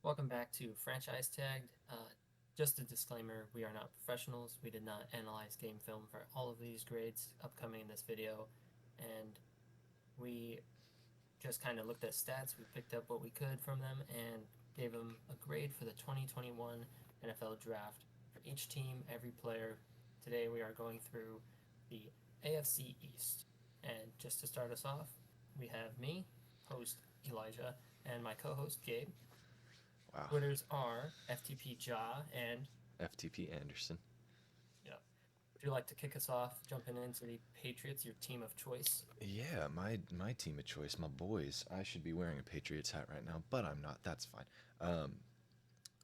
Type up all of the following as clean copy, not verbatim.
Welcome back to Franchise Tagged. Just a disclaimer, we are not professionals. We did not analyze game film for all of these grades upcoming in this video, and we just kind of looked at stats. We picked up what we could from them and gave them a grade for the 2021 NFL Draft for each team, every player. Today we are going through the AFC East. And just to start us off, we have me, host Elijah, and my co-host Gabe. Wow. Twitters are FTP Jaw and FTP Anderson. yeah. Would you like to kick us off, jumping into the Patriots, your team of choice? Yeah, my team of choice, my boys. I should be wearing a Patriots hat right now, but I'm not. That's fine. Um,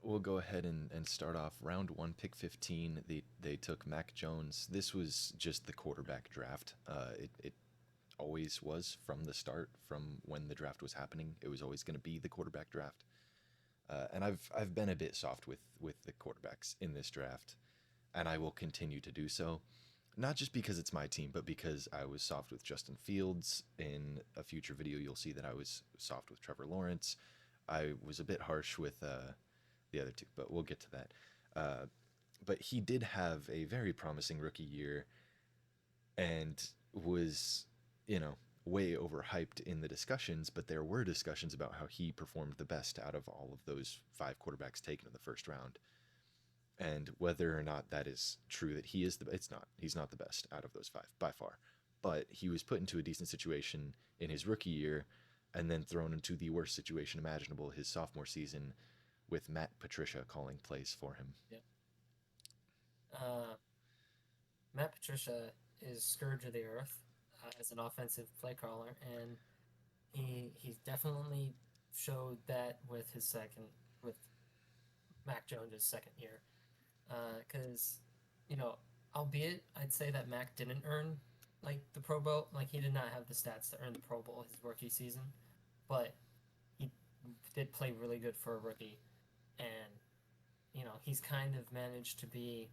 we'll go ahead and start off round one, pick 15. They took Mac Jones. This was just the quarterback draft. It always was from the start, from when the draft was happening. It was always going to be the quarterback draft. And I've been a bit soft with the quarterbacks in this draft, and I will continue to do so. Not just because it's my team, but because I was soft with Justin Fields. In a future video, you'll see that I was soft with Trevor Lawrence. I was a bit harsh with the other two, but we'll get to that. But he did have a very promising rookie year and was, you know, way overhyped in the discussions, but there were discussions about how he performed the best out of all of those five quarterbacks taken in the first round. And whether or not that is true that he is it's not. He's not the best out of those five by far. But he was put into a decent situation in his rookie year and then thrown into the worst situation imaginable his sophomore season with Matt Patricia calling plays for him. Yeah. Uh, Matt Patricia is scourge of the earth as an offensive play caller, and he's definitely showed that with his second with Mac Jones's second year. Because albeit I'd say that Mac didn't earn like the Pro Bowl, like he did not have the stats to earn the Pro Bowl his rookie season, but he did play really good for a rookie, and he's kind of managed to be.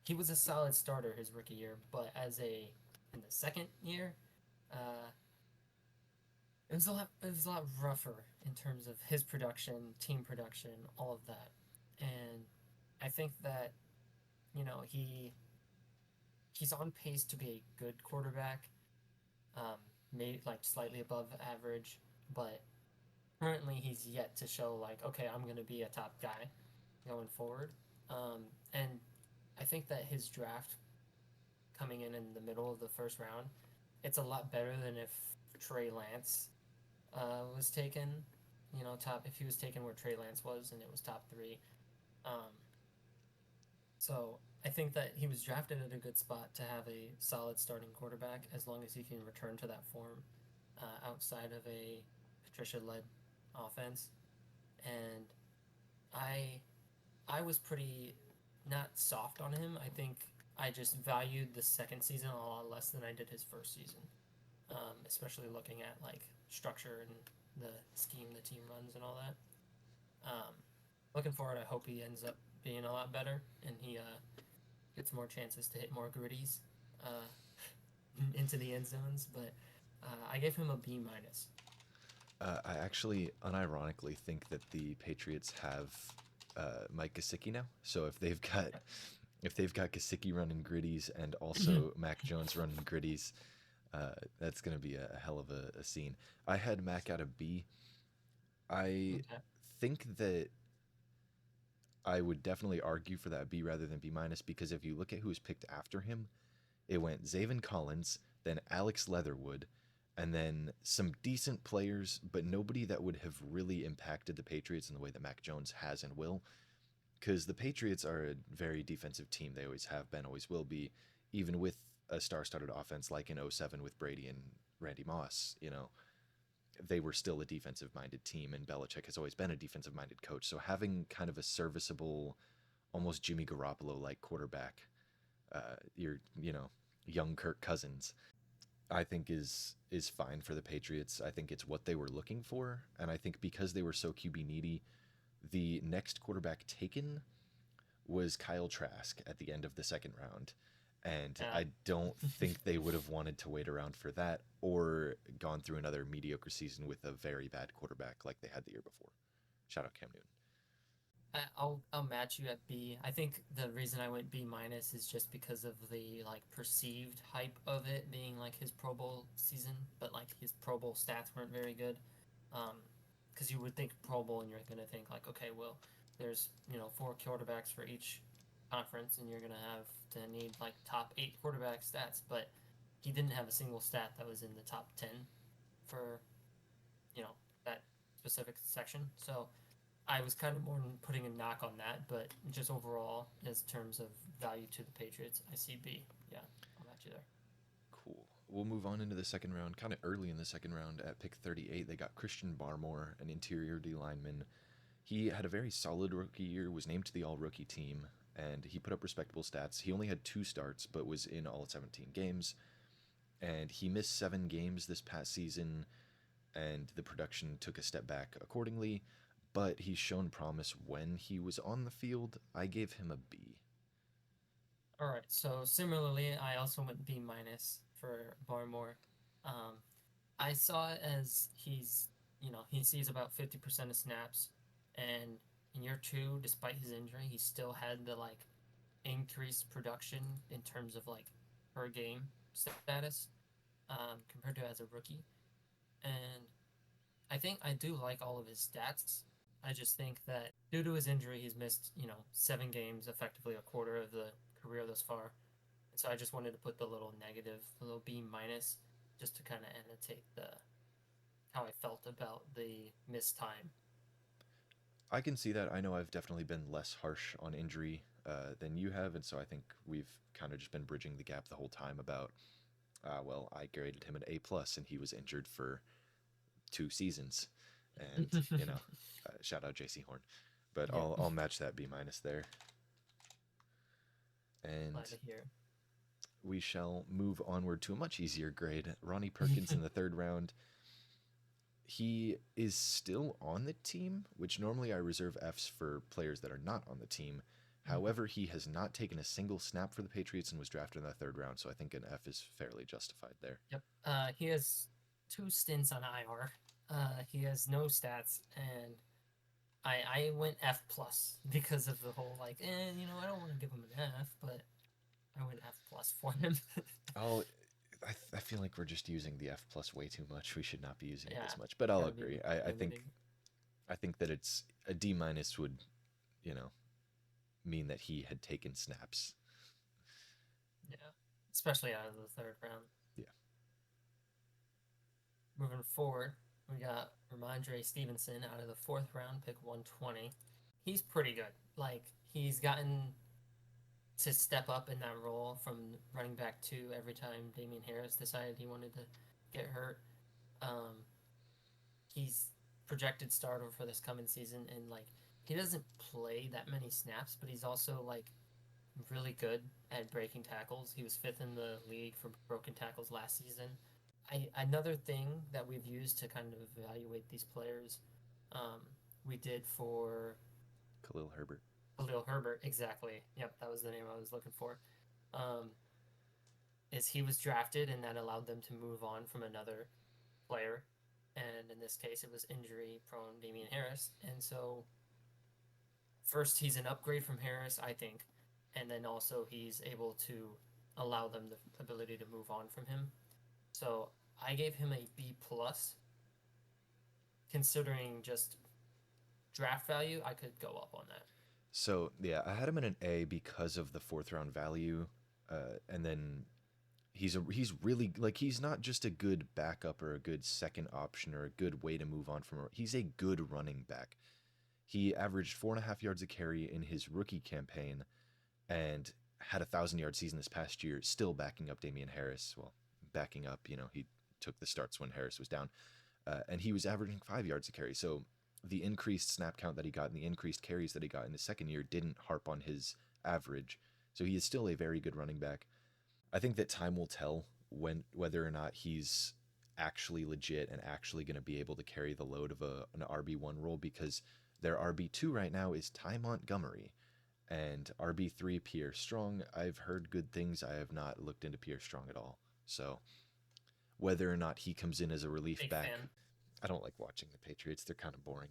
He was a solid starter his rookie year, but in the second year, uh, it was a lot rougher in terms of his production, team production, all of that, and I think that you know he he's on pace to be a good quarterback, maybe like slightly above average, but currently he's yet to show like, okay, I'm gonna be a top guy going forward. And I think that his draft coming in the middle of the first round, it's a lot better than if Trey Lance was taken. Top if he was taken where Trey Lance was and it was top three. Um, So I think that he was drafted at a good spot to have a solid starting quarterback as long as he can return to that form outside of a Patricia-led offense. And I I was pretty not soft on him. I think I just valued the second season a lot less than I did his first season, especially looking at like structure and the scheme the team runs and all that. Um, Looking forward, I hope he ends up being a lot better and he gets more chances to hit more gritties uh, into the end zones. But I gave him a B minus. I actually unironically think that the Patriots have Mike Gesicki now. So if they've got Gesicki running gritties and also Mac Jones running gritties, that's going to be a hell of a scene. I had Mac at a B. I Okay. think that I would definitely argue for that B rather than B minus because if you look at who was picked after him, it went Zaven Collins, then Alex Leatherwood, and then some decent players, but nobody that would have really impacted the Patriots in the way that Mac Jones has and will. Because the Patriots are a very defensive team. They always have been, always will be, even with a star-studded offense like in '07 with Brady and Randy Moss. They were still a defensive-minded team, and Belichick has always been a defensive-minded coach. So having kind of a serviceable, almost Jimmy Garoppolo-like quarterback, your young Kirk Cousins, I think is fine for the Patriots. I think it's what they were looking for, and I think because they were so QB needy, the next quarterback taken was Kyle Trask at the end of the second round. And Uh, I don't think they would have wanted to wait around for that or gone through another mediocre season with a very bad quarterback like they had the year before. Shout out Cam Newton. I'll match you at B. I think the reason I went B minus is just because of the like perceived hype of it being like his Pro Bowl season, but like his Pro Bowl stats weren't very good. Because you would think Pro Bowl and you're gonna think like, okay, well, there's four quarterbacks for each conference, and you're gonna have to need like top eight quarterback stats, but he didn't have a single stat that was in the top 10 for you know that specific section. So I was kind of more putting a knock on that, but just overall, as terms of value to the Patriots, I see B. Yeah, I'll match you there. Cool. We'll move on into the second round. Kind of early in the second round at pick 38, they got Christian Barmore, an interior D lineman. He had a very solid rookie year, was named to the all rookie team, and he put up respectable stats. He only had 2 starts, but was in all 17 games. And he missed 7 games this past season, and the production took a step back accordingly. But he's shown promise when he was on the field. I gave him a B. All right. So similarly, I also went B minus for Barmore. Um, I saw it as he sees about 50% of snaps, and in year two, despite his injury, he still had the like increased production in terms of like per game status compared to as a rookie. And I think I do like all of his stats. I just think that due to his injury, he's missed 7 games, effectively a quarter of the career thus far. And so I just wanted to put the little negative, the little B minus, just to kind of annotate the how I felt about the missed time. I can see that. I know I've definitely been less harsh on injury than you have, and so I think we've kind of just been bridging the gap the whole time about, well, I graded him an A plus, and he was injured for 2 seasons, and shout out JC Horn, but Yeah, I'll match that B minus there, glad and to hear. we shall move onward to a much easier grade. Ronnie Perkins in the third round. He is still on the team, which normally I reserve Fs for players that are not on the team. However, he has not taken a single snap for the Patriots and was drafted in the third round, so I think an F is fairly justified there. Yep. He has 2 stints on IR. He has no stats, and I went F plus because of the whole like, I don't want to give him an F, but I went F plus for him. Oh, I feel like we're just using the F plus way too much. We should not be using it Yeah, this much, but I'll gotta be agree. limiting. I think that it's a D minus would, you know, mean that he had taken snaps. Yeah, especially out of the third round. Yeah. Moving forward, we got Ramondre Stevenson out of the fourth round, pick 120. He's pretty good. Like he's gotten to step up in that role from running back 2 every time Damian Harris decided he wanted to get hurt. Um, he's projected starter for this coming season, and like he doesn't play that many snaps, but he's also like really good at breaking tackles. He was fifth in the league for broken tackles last season. Another thing that we've used to kind of evaluate these players, um, we did for Khalil Herbert. Khalil Herbert, exactly. Yep, that was the name I was looking for. Um, is he was drafted, and that allowed them to move on from another player, and in this case, it was injury-prone Damian Harris, and so first he's an upgrade from Harris, I think, and then also he's able to allow them the ability to move on from him. So I gave him a B plus, considering just draft value. I could go up on that. So yeah, I had him in an A because of the fourth round value, and then he's really like he's not just a good backup or a good second option or a good way to move on from. He's a good running back. He averaged 4.5 yards a carry in his rookie campaign, and had 1,000 yard season this past year, still backing up Damian Harris. Well, backing up, he took the starts when Harris was down, and he was averaging 5 yards a carry. So the increased snap count that he got and the increased carries that he got in the second year didn't harp on his average. So he is still a very good running back. I think that time will tell whether or not he's actually legit and actually going to be able to carry the load of an RB1 role, because their RB2 right now is Ty Montgomery and RB3 Pierre Strong. I've heard good things. I have not looked into Pierre Strong at all. So whether or not he comes in as a relief Big back, fan. I don't like watching the Patriots. They're kind of boring.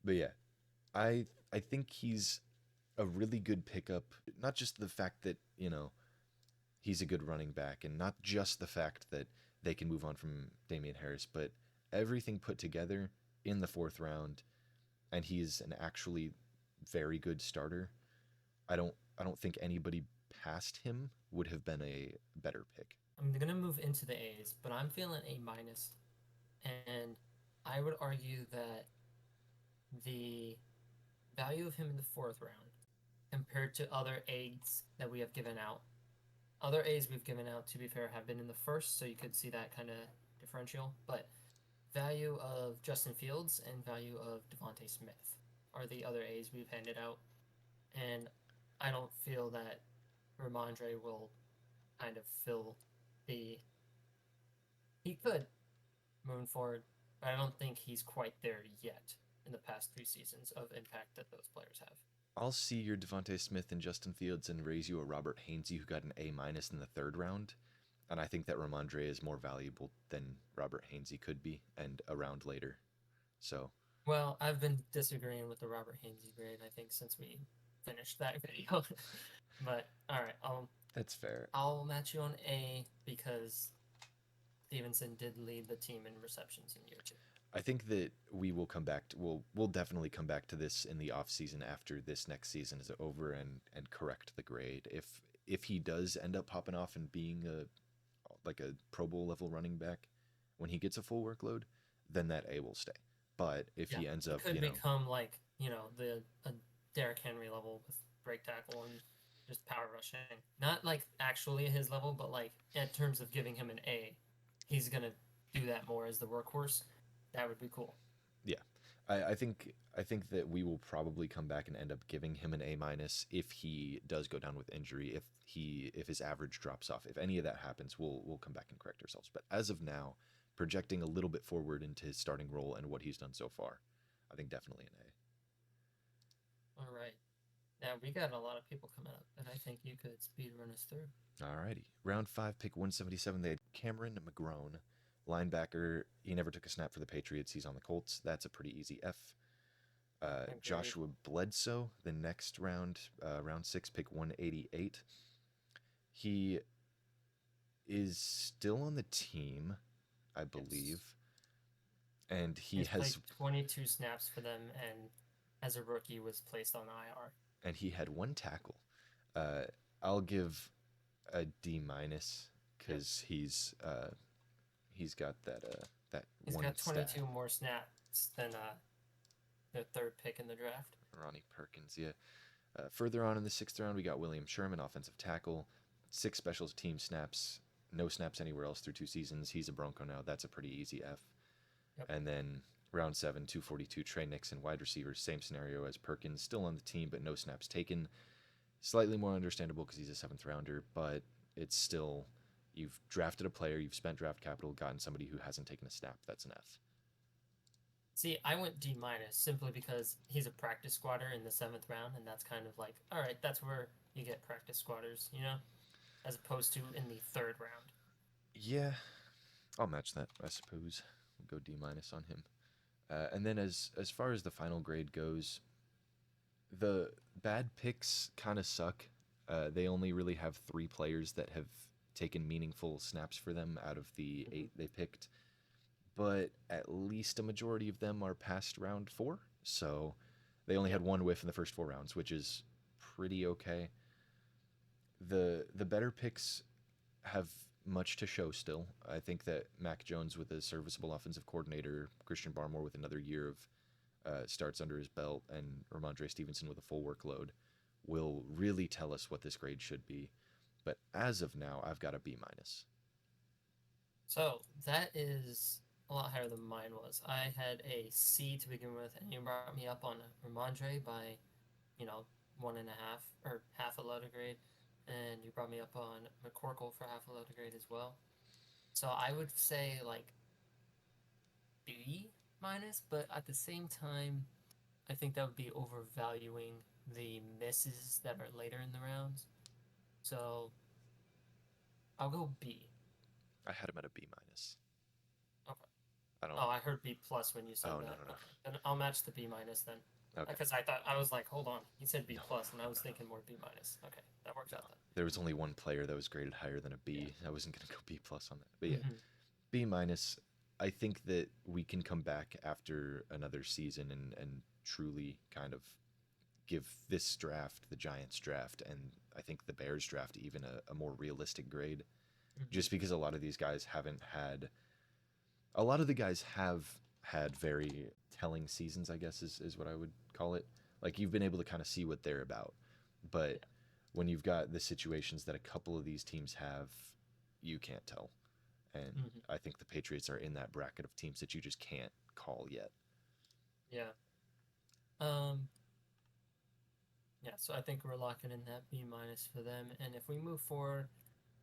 But yeah, I think he's a really good pickup. Not just the fact that, he's a good running back, and not just the fact that they can move on from Damian Harris, but everything put together in the fourth round, and he's an actually very good starter. I don't think anybody past him would have been a better pick. I'm gonna move into the A's, but I'm feeling A minus, and I would argue that the value of him in the fourth round compared to other A's that we have given out. Other A's we've given out, to be fair, have been in the first, so you could see that kind of differential. But value of Justin Fields and value of Devontae Smith are the other A's we've handed out. And I don't feel that Ramondre will kind of fill the. He could moving forward, but I don't think he's quite there yet in the past 3 seasons of impact that those players have. I'll see your Devontae Smith and Justin Fields and raise you a Robert Hainsey who got an A minus in the third round. And I think that Ramondre is more valuable than Robert Hainsey could be, and a round later. So Well, I've been disagreeing with the Robert Hainsey grade, I think, since we finished that video. But all right, that's fair. I'll match you on A because Stevenson did lead the team in receptions in year two. I think that we will come back to, we'll definitely come back to this in the off season after this next season is over, and correct the grade. If he does end up popping off and being a Pro Bowl level running back when he gets a full workload, then that A will stay. But if Yeah, he ends he up, could become like the a Derrick Henry level with break tackle and just power rushing. Not like actually his level, but like in terms of giving him an A, he's gonna do that more as the workhorse. That would be cool. yeah, I think that we will probably come back and end up giving him an A minus if he does go down with injury. If his average drops off, if any of that happens, we'll come back and correct ourselves. But as of now, projecting a little bit forward into his starting role and what he's done so far, I think definitely an All right. Now we got a lot of people coming up, and I think you could speed run us through. A. Alrighty, round five, pick 177. They had Cameron McGrone, linebacker. He never took a snap for the Patriots. He's on the Colts. That's a pretty easy F. Agreed. Joshua Bledsoe, the next round, round six, pick 188. He is still on the team, I Yes. believe, and he He's played has 22 snaps for them, and as a rookie was placed on IR. and he had one tackle. Uh, I'll give a D minus Yep. because he's got that He's one got stat. 22 more snaps than the third pick in the draft. Ronnie Perkins, yeah. Further on in the sixth round, we got William Sherman, offensive tackle, 6 special team snaps, no snaps anywhere else through 2 seasons. He's a Bronco now. That's a pretty easy F. Yep. And then round seven, 242, Trey Nixon, wide receiver, same scenario as Perkins, still on the team, but no snaps taken. Slightly more understandable because he's a seventh rounder, but it's still, you've drafted a player, you've spent draft capital, gotten somebody who hasn't taken a snap. That's an F. See, I went D minus simply because he's a practice squatter in the seventh round, and that's kind of like, all right, that's where you get practice squatters, as opposed to in the third round. Yeah, I'll match that, I suppose. We'll go D minus on him. And then as far as the final grade goes, the bad picks kind of suck. They only really have 3 players that have taken meaningful snaps for them out of the Mm-hmm. 8 they picked, but at least a majority of them are past round 4. So they only Yep. had one whiff in the first 4 rounds, which is pretty okay. The better picks have much to show still. I think that Mac Jones with a serviceable offensive coordinator, Christian Barmore with another year of starts under his belt, and Ramondre Stevenson with a full workload will really tell us what this grade should be. But as of now, I've got a B minus. So that is a lot higher than mine was. I had a C to begin with, and you brought me up on Ramondre by, you know, 1.5 or half a letter grade, and you brought me up on McCorkle for half a letter grade as well. So I would say like B minus, but at the same time, I think that would be overvaluing the misses that are later in the rounds. So I'll go B. I had him at a B minus. I don't. Oh, I heard B plus when you said Oh, no, that. no, Okay, then I'll match the B minus then, no. Okay. because I was like, hold on, he said B No, plus, and I no, was no, no. thinking more B minus. Okay, that works No. out then. There was only one player that was graded higher than a Yeah. B. I wasn't gonna go B plus on that. But yeah, Hmm. B minus. I think that we can come back after another season and truly kind of give this draft, the Giants draft, and I think the Bears draft even a more realistic grade. Hmm. Just because a lot of these guys haven't had, a lot of the guys have had very telling seasons, I guess is what I would call it. Like you've been able to kind of see what they're about. But Yeah. when you've got the situations that a couple of these teams have, you can't tell. And Hmm. I think the Patriots are in that bracket of teams that you just can't call yet. Yeah. Um. Yeah. So I think we're locking in that B minus for them, and if we move forward,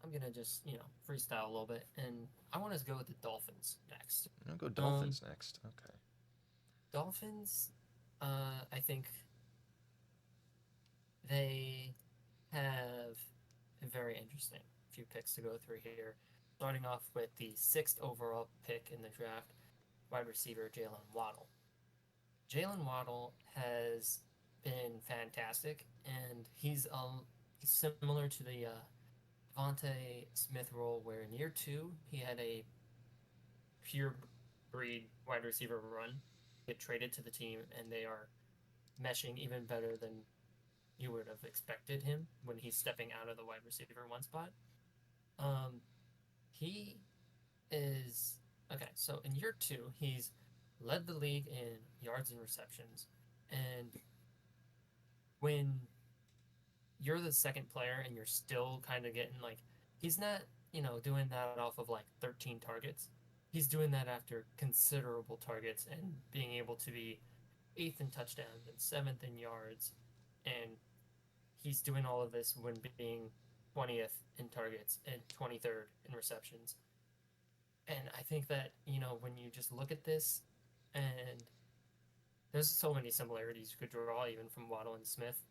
I'm gonna just freestyle a little bit, and I want to go with the Dolphins next. I'll go Um, Dolphins next. Okay. Dolphins. I think they have a very interesting few picks to go through here. Starting off with the sixth overall pick in the draft, wide receiver Jalen Waddle. Jalen Waddle has been fantastic, and he's similar to the Devontae Smith role, where in year two he had a pure breed wide receiver run, get traded to the team, and they are meshing even better than you would have expected him when he's stepping out of the wide receiver one spot. Um, he is okay. So in year two, he's led the league in yards and receptions, and when you're the second player and you're still kind of getting like he's not doing that off of like 13 targets. He's doing that after considerable targets and being able to be eighth in touchdowns and seventh in yards, and he's doing all of this when being 20th in targets and 23rd in receptions. And I think that when you just look at this, and there's so many similarities you could draw even from Waddle and Smith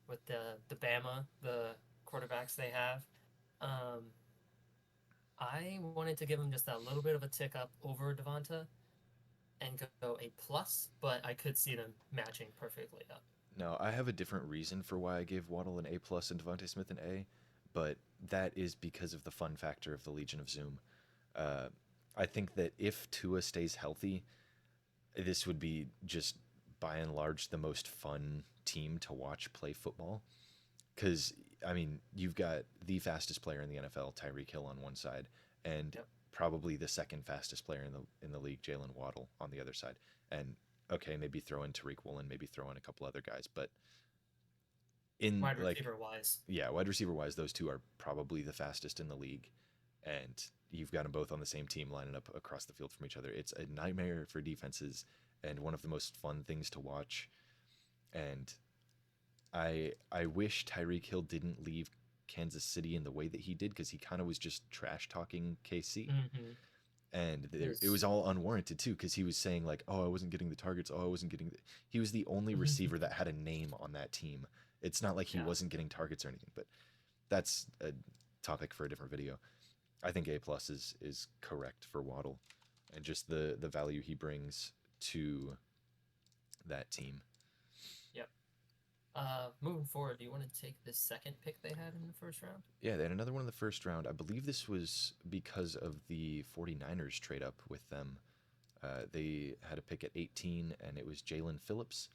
with the Bama, the quarterbacks they have. Um, I wanted to give him just that little bit of a tick up over Devonta and go A plus, but I could see them matching perfectly up. No, I have a different reason for why I gave Waddle an A plus and Devontae Smith an A, but that is because of the fun factor of the Legion of Zoom. Uh, I think that if Tua stays healthy, this would be just by and large the most fun team to watch play football. Because I mean, you've got the fastest player in the NFL, Tyreek Hill, on one side, and Yep. probably the second fastest player in the league, Jalen Waddle, on the other side. And okay, maybe throw in Tariq Woolen, maybe throw in a couple other guys, but in Wide like receiver wise. yeah, wide receiver wise, those two are probably the fastest in the league, and you've got them both on the same team lining up across the field from each other. It's a nightmare for defenses and one of the most fun things to watch. And I wish Tyreek Hill didn't leave Kansas City in the way that he did because he kind of was just trash talking KC, Mm-hmm. and it Is was all unwarranted too because he was saying like, "Oh, I wasn't getting the targets. Oh, I wasn't getting." He was the only receiver that had a name on that team. It's not like he yeah. wasn't getting targets or anything, but that's a topic for a different video. I think A plus is correct for Waddle, and just the value he brings to that team. Yep. Moving forward, do you want to take the second pick they had in the first round? Yeah, they had another one in the first round. I believe this was because of the 49ers trade up with them. They had a pick at 18, and it was Jalen Phillips.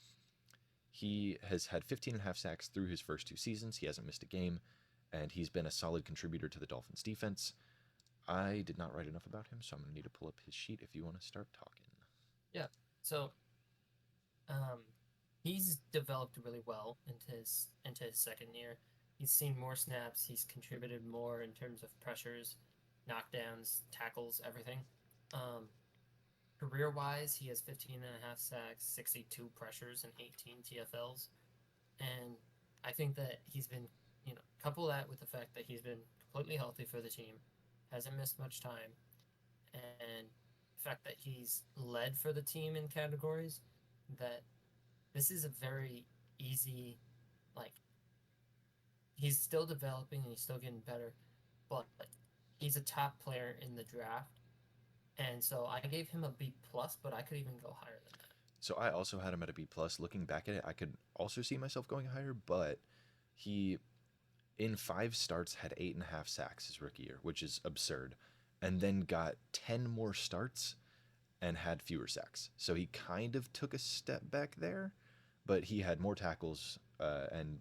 He has had 15 and a half sacks through his first two seasons. He hasn't missed a game, and he's been a solid contributor to the Dolphins' defense. I did not write enough about him, so I'm going to need to pull up his sheet if you want to start talking. Yeah. So, um, he's developed really well into his second year. He's seen more snaps. He's contributed more in terms of pressures, knockdowns, tackles, everything. Um, Career wise, he has 15 and a half sacks, 62 pressures, and 18 TFLs. And I think that he's been, couple that with the fact that he's been completely healthy for the team, hasn't missed much time, and the fact that he's led for the team in categories, that this is a very easy, like, he's still developing and he's still getting better, but he's a top player in the draft. And so I gave him a B plus, but I could even go higher than that. So I also had him at a B plus. Looking back at it, I could also see myself going higher, but he in 5 starts had 8.5 sacks his rookie year, which is absurd, and then got 10 more starts and had fewer sacks. So he kind of took a step back there, but he had more tackles and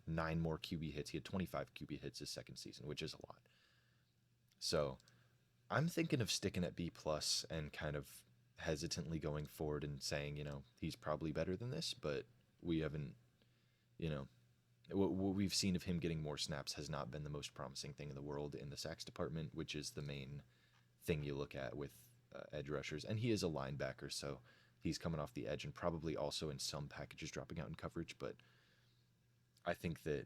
9 more QB hits. He had 25 QB hits his second season, which is a lot. So I'm thinking of sticking at B plus and kind of hesitantly going forward and saying, he's probably better than this, but we haven't, you know, what we've seen of him getting more snaps has not been the most promising thing in the world in the sacks department, which is the main thing you look at with edge rushers. And he is a linebacker, so he's coming off the edge and probably also in some packages dropping out in coverage. But I think that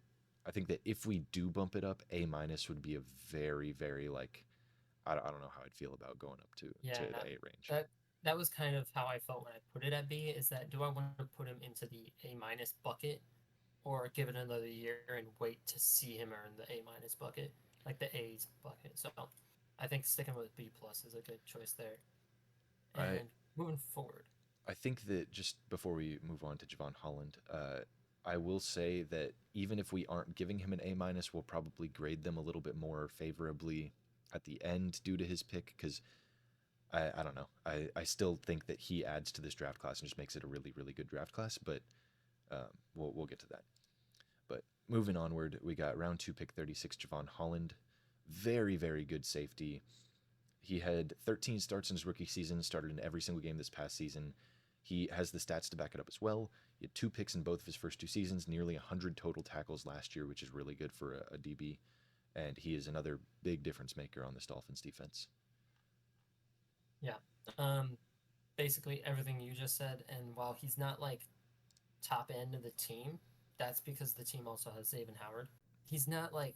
if we do bump it up, A minus would be a very, very like I don't know how I'd feel about going up to Yeah, the A range. that that was kind of how I felt when I put it at B. Is that do I want to put him into the A minus bucket, or give it another year and wait to see him earn the A minus bucket, like the A's bucket? So I think sticking with B plus is a good choice there. I And moving forward, I think that just before we move on to Javon Holland, I will say that even if we aren't giving him an A minus, we'll probably grade them a little bit more favorably at the end due to his pick because I don't know. I still think that he adds to this draft class and just makes it a really, really good draft class, but we'll get to that. But moving onward, we got round 2 pick 36, Javon Holland. Very, very good safety. He had 13 starts in his rookie season, started in every single game this past season. He has the stats to back it up as well. He had 2 picks in both of his first 2 seasons, nearly 100 total tackles last year, which is really good for a DB. And he is another big difference maker on this Dolphins defense. yeah, um, basically everything you just said. And while he's not like top end of the team, that's because the team also has Xavier Howard. He's not like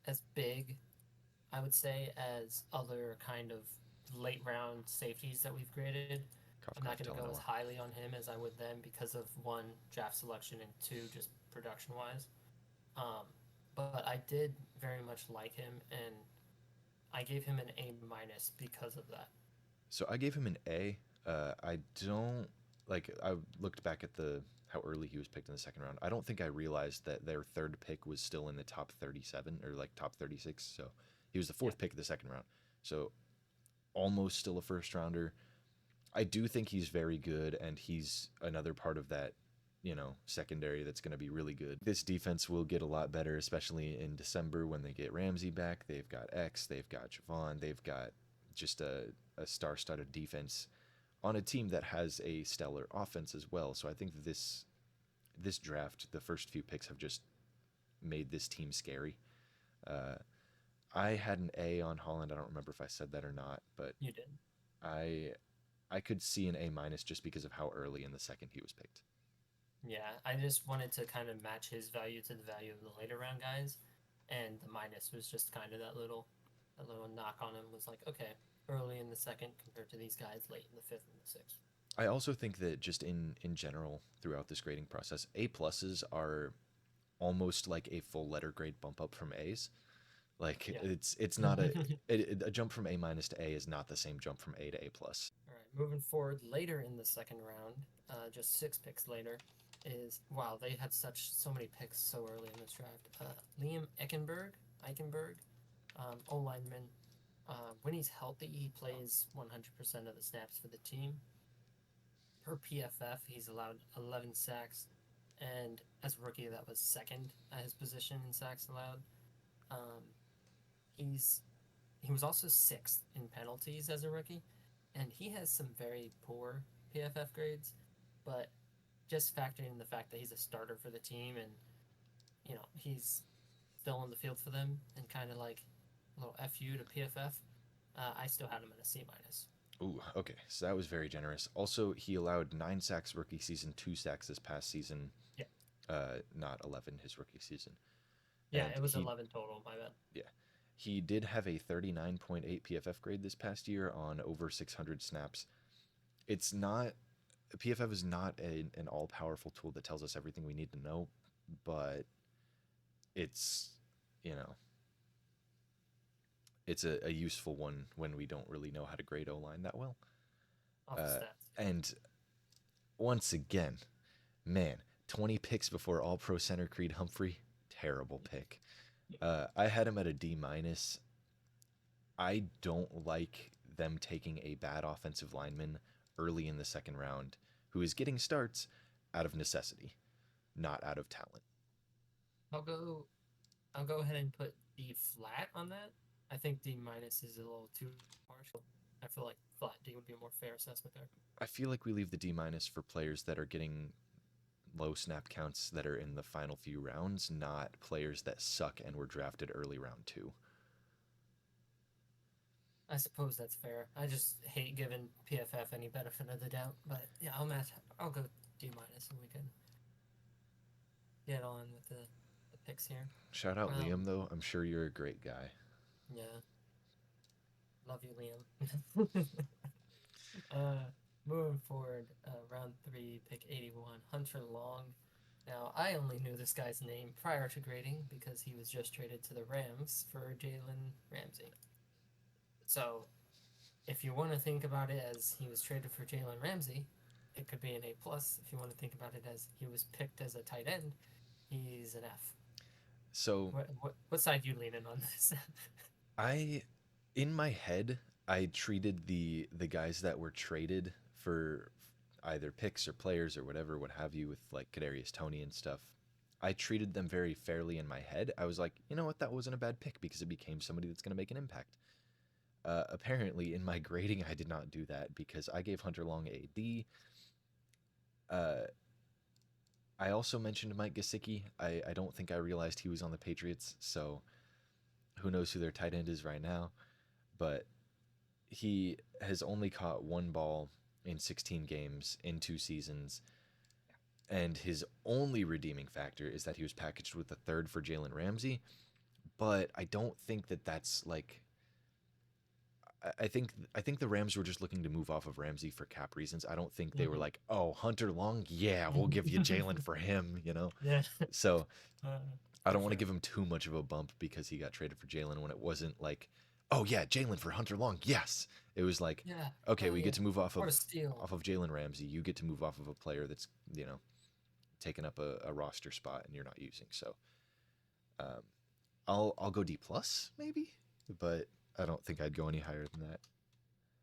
as big, I would say, as other kind of late round safeties that we've graded. Cough, I'm not cough, going to go as Talanoa. highly on him as I would them because of one, draft selection, and two, just production wise. Um, but I did very much like him, and I gave him an A minus because of that. So I gave him an A. I don't like. I looked back at the how early he was picked in the second round. I don't think I realized that their third pick was still in the top 37 or like top 36. So he was the Yeah, fourth pick of the second round. So almost still a first rounder. I do think he's very good, and he's another part of that, secondary that's going to be really good. This defense will get a lot better, especially in December when they get Ramsey back. They've got X, they've got Javon, they've got just a star-studded defense on a team that has a stellar offense as well. So I think this draft, the first few picks have just made this team scary. Uh, I had an A on Holland. I don't remember if I said that or not, but you did. I I could see an A minus just because of how early in the second he was picked. Yeah, I just wanted to kind of match his value to the value of the later round guys, and the minus was just kind of that little knock on him was like, okay, early in the second compared to these guys late in the fifth and the sixth. I also think that just in general throughout this grading process, A pluses are almost like a full letter grade bump up from A's. Like Yeah. it's All not a jump from A minus to A is not the same jump from A to A plus. right, moving forward later in the second round, just 6 picks later, is wow they had so many picks so early in this draft. Liam Eichenberg, O lineman. When he's healthy, he plays 100% of the snaps for the team. Per PFF, he's allowed 11 sacks, and as a rookie, that was second at his position in sacks allowed. Um, he's he was also sixth in penalties as a rookie, and he has some very poor PFF grades, but just factoring in the fact that he's a starter for the team and he's still on the field for them and kind of like a little fu to PFF, I still had him at a C minus. Ooh, okay. So that was very generous. Also, he allowed 9 sacks rookie season, 2 sacks this past season, Yeah, not 11 his rookie season. yeah, And it was 11 total. My bad. yeah, he did have a 39.8 PFF grade this past year on over 600 snaps. It's not PFF is not an all powerful tool that tells us everything we need to know, but it's you know it's a useful one when we don't really know how to grade O line that well. off the Uh, stats. and once again, man, 20 picks before All Pro center Creed Humphrey, terrible pick. I had him at a D minus. I don't like them taking a bad offensive lineman early in the second round who is getting starts out of necessity, not out of talent. I'll go. I'll go ahead and put D flat on that. I think D minus is a little too harsh. I feel like flat D would be a more fair assessment there. I feel like we leave the D minus for players that are getting low snap counts that are in the final few rounds, not players that suck and were drafted early round two. I suppose that's fair. I just hate giving PFF any benefit of the doubt, but yeah, I'll go D minus, and we can get on with the picks here. Shout out Liam, Um, though. I'm sure you're a great guy. yeah, love you, Liam. uh, moving forward, round three, pick 81, Hunter Long. Now, I only knew this guy's name prior to grading because he was just traded to the Rams for Jalen Ramsey. So, if you want to think about it as he was traded for Jalen Ramsey, it could be an A plus. If you want to think about it as he was picked as a tight end, he's an F. So What side you leaning on this? I, in my head, I treated the guys that were traded for either picks or players or whatever, what have you, with like Kadarius Toney and stuff. I treated them very fairly in my head. I was like, you know what, that wasn't a bad pick because it became somebody that's going to make an impact. Apparently, in my grading, I did not do that because I gave Hunter Long a D. Uh, I also mentioned Mike Gesicki. I don't think I realized he was on the Patriots, so who knows who their tight end is right now. But he has only caught one ball in 16 games in 2 seasons. And his only redeeming factor is that he was packaged with a third for Jalen Ramsey. But I don't think that that's like I think the Rams were just looking to move off of Ramsey for cap reasons. I don't think they were Mm-hmm. like, "Oh, Hunter Long, yeah, we'll give you Jalen for him," you know. Yeah, So uh, I for don't want to sure. give him too much of a bump because he got traded for Jalen when it wasn't like, "Oh yeah, Jalen for Hunter Long, yes." It was like, Yeah, "Okay, hell we get yeah. to move What a steal. off of Jalen Ramsey. You get to move off of a player that's taking up a roster spot and you're not using." So um, I'll go D plus maybe, but I don't think I'd go any higher than that.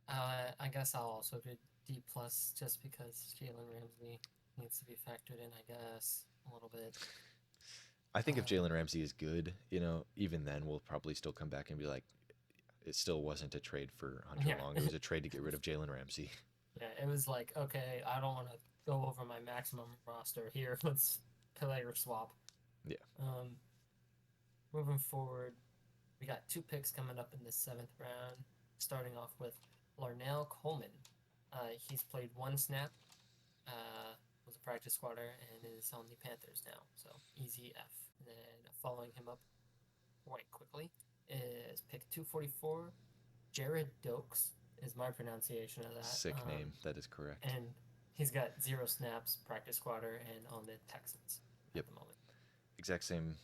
I guess I'll also do D plus just because Jalen Ramsey needs to be factored in. I guess a little bit. I think if Uh, Jalen Ramsey is good, even then we'll probably still come back and be like, it still wasn't a trade for Hunter yeah, Long. It was a trade to get rid of Jalen Ramsey. yeah. It was like, okay, I don't want to go over my maximum roster here. Let's player swap. Yeah. Um, moving forward, we got two picks coming up in the seventh round. Starting off with Larnell Coleman. He's played one snap, was a practice squatter, and is on the Panthers now. So easy F. And then following him up quite quickly is pick 244. Jared Dokes is my pronunciation of that. Sick name. That is correct. And he's got 0 snaps, practice squatter, and on the Texans Yep. at the moment. Exact same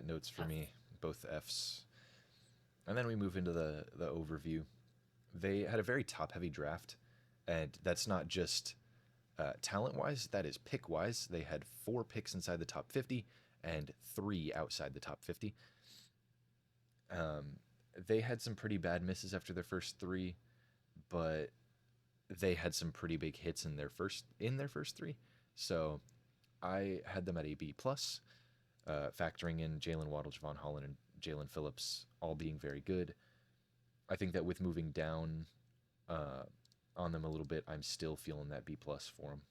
notes for F. me. Both Fs. And then we move into the overview. They had a very top heavy draft, and that's not just talent wise, that is pick wise. They had 4 picks inside the top 50 and 3 outside the top 50. Um, they had some pretty bad misses after their first 3, but they had some pretty big hits in their first 3. So I had them at a B plus, factoring in Jalen Waddle, Javon Holland, and Jalen Phillips all being very good. I think that with moving down uh, on them a little bit, I'm still feeling that B plus for them.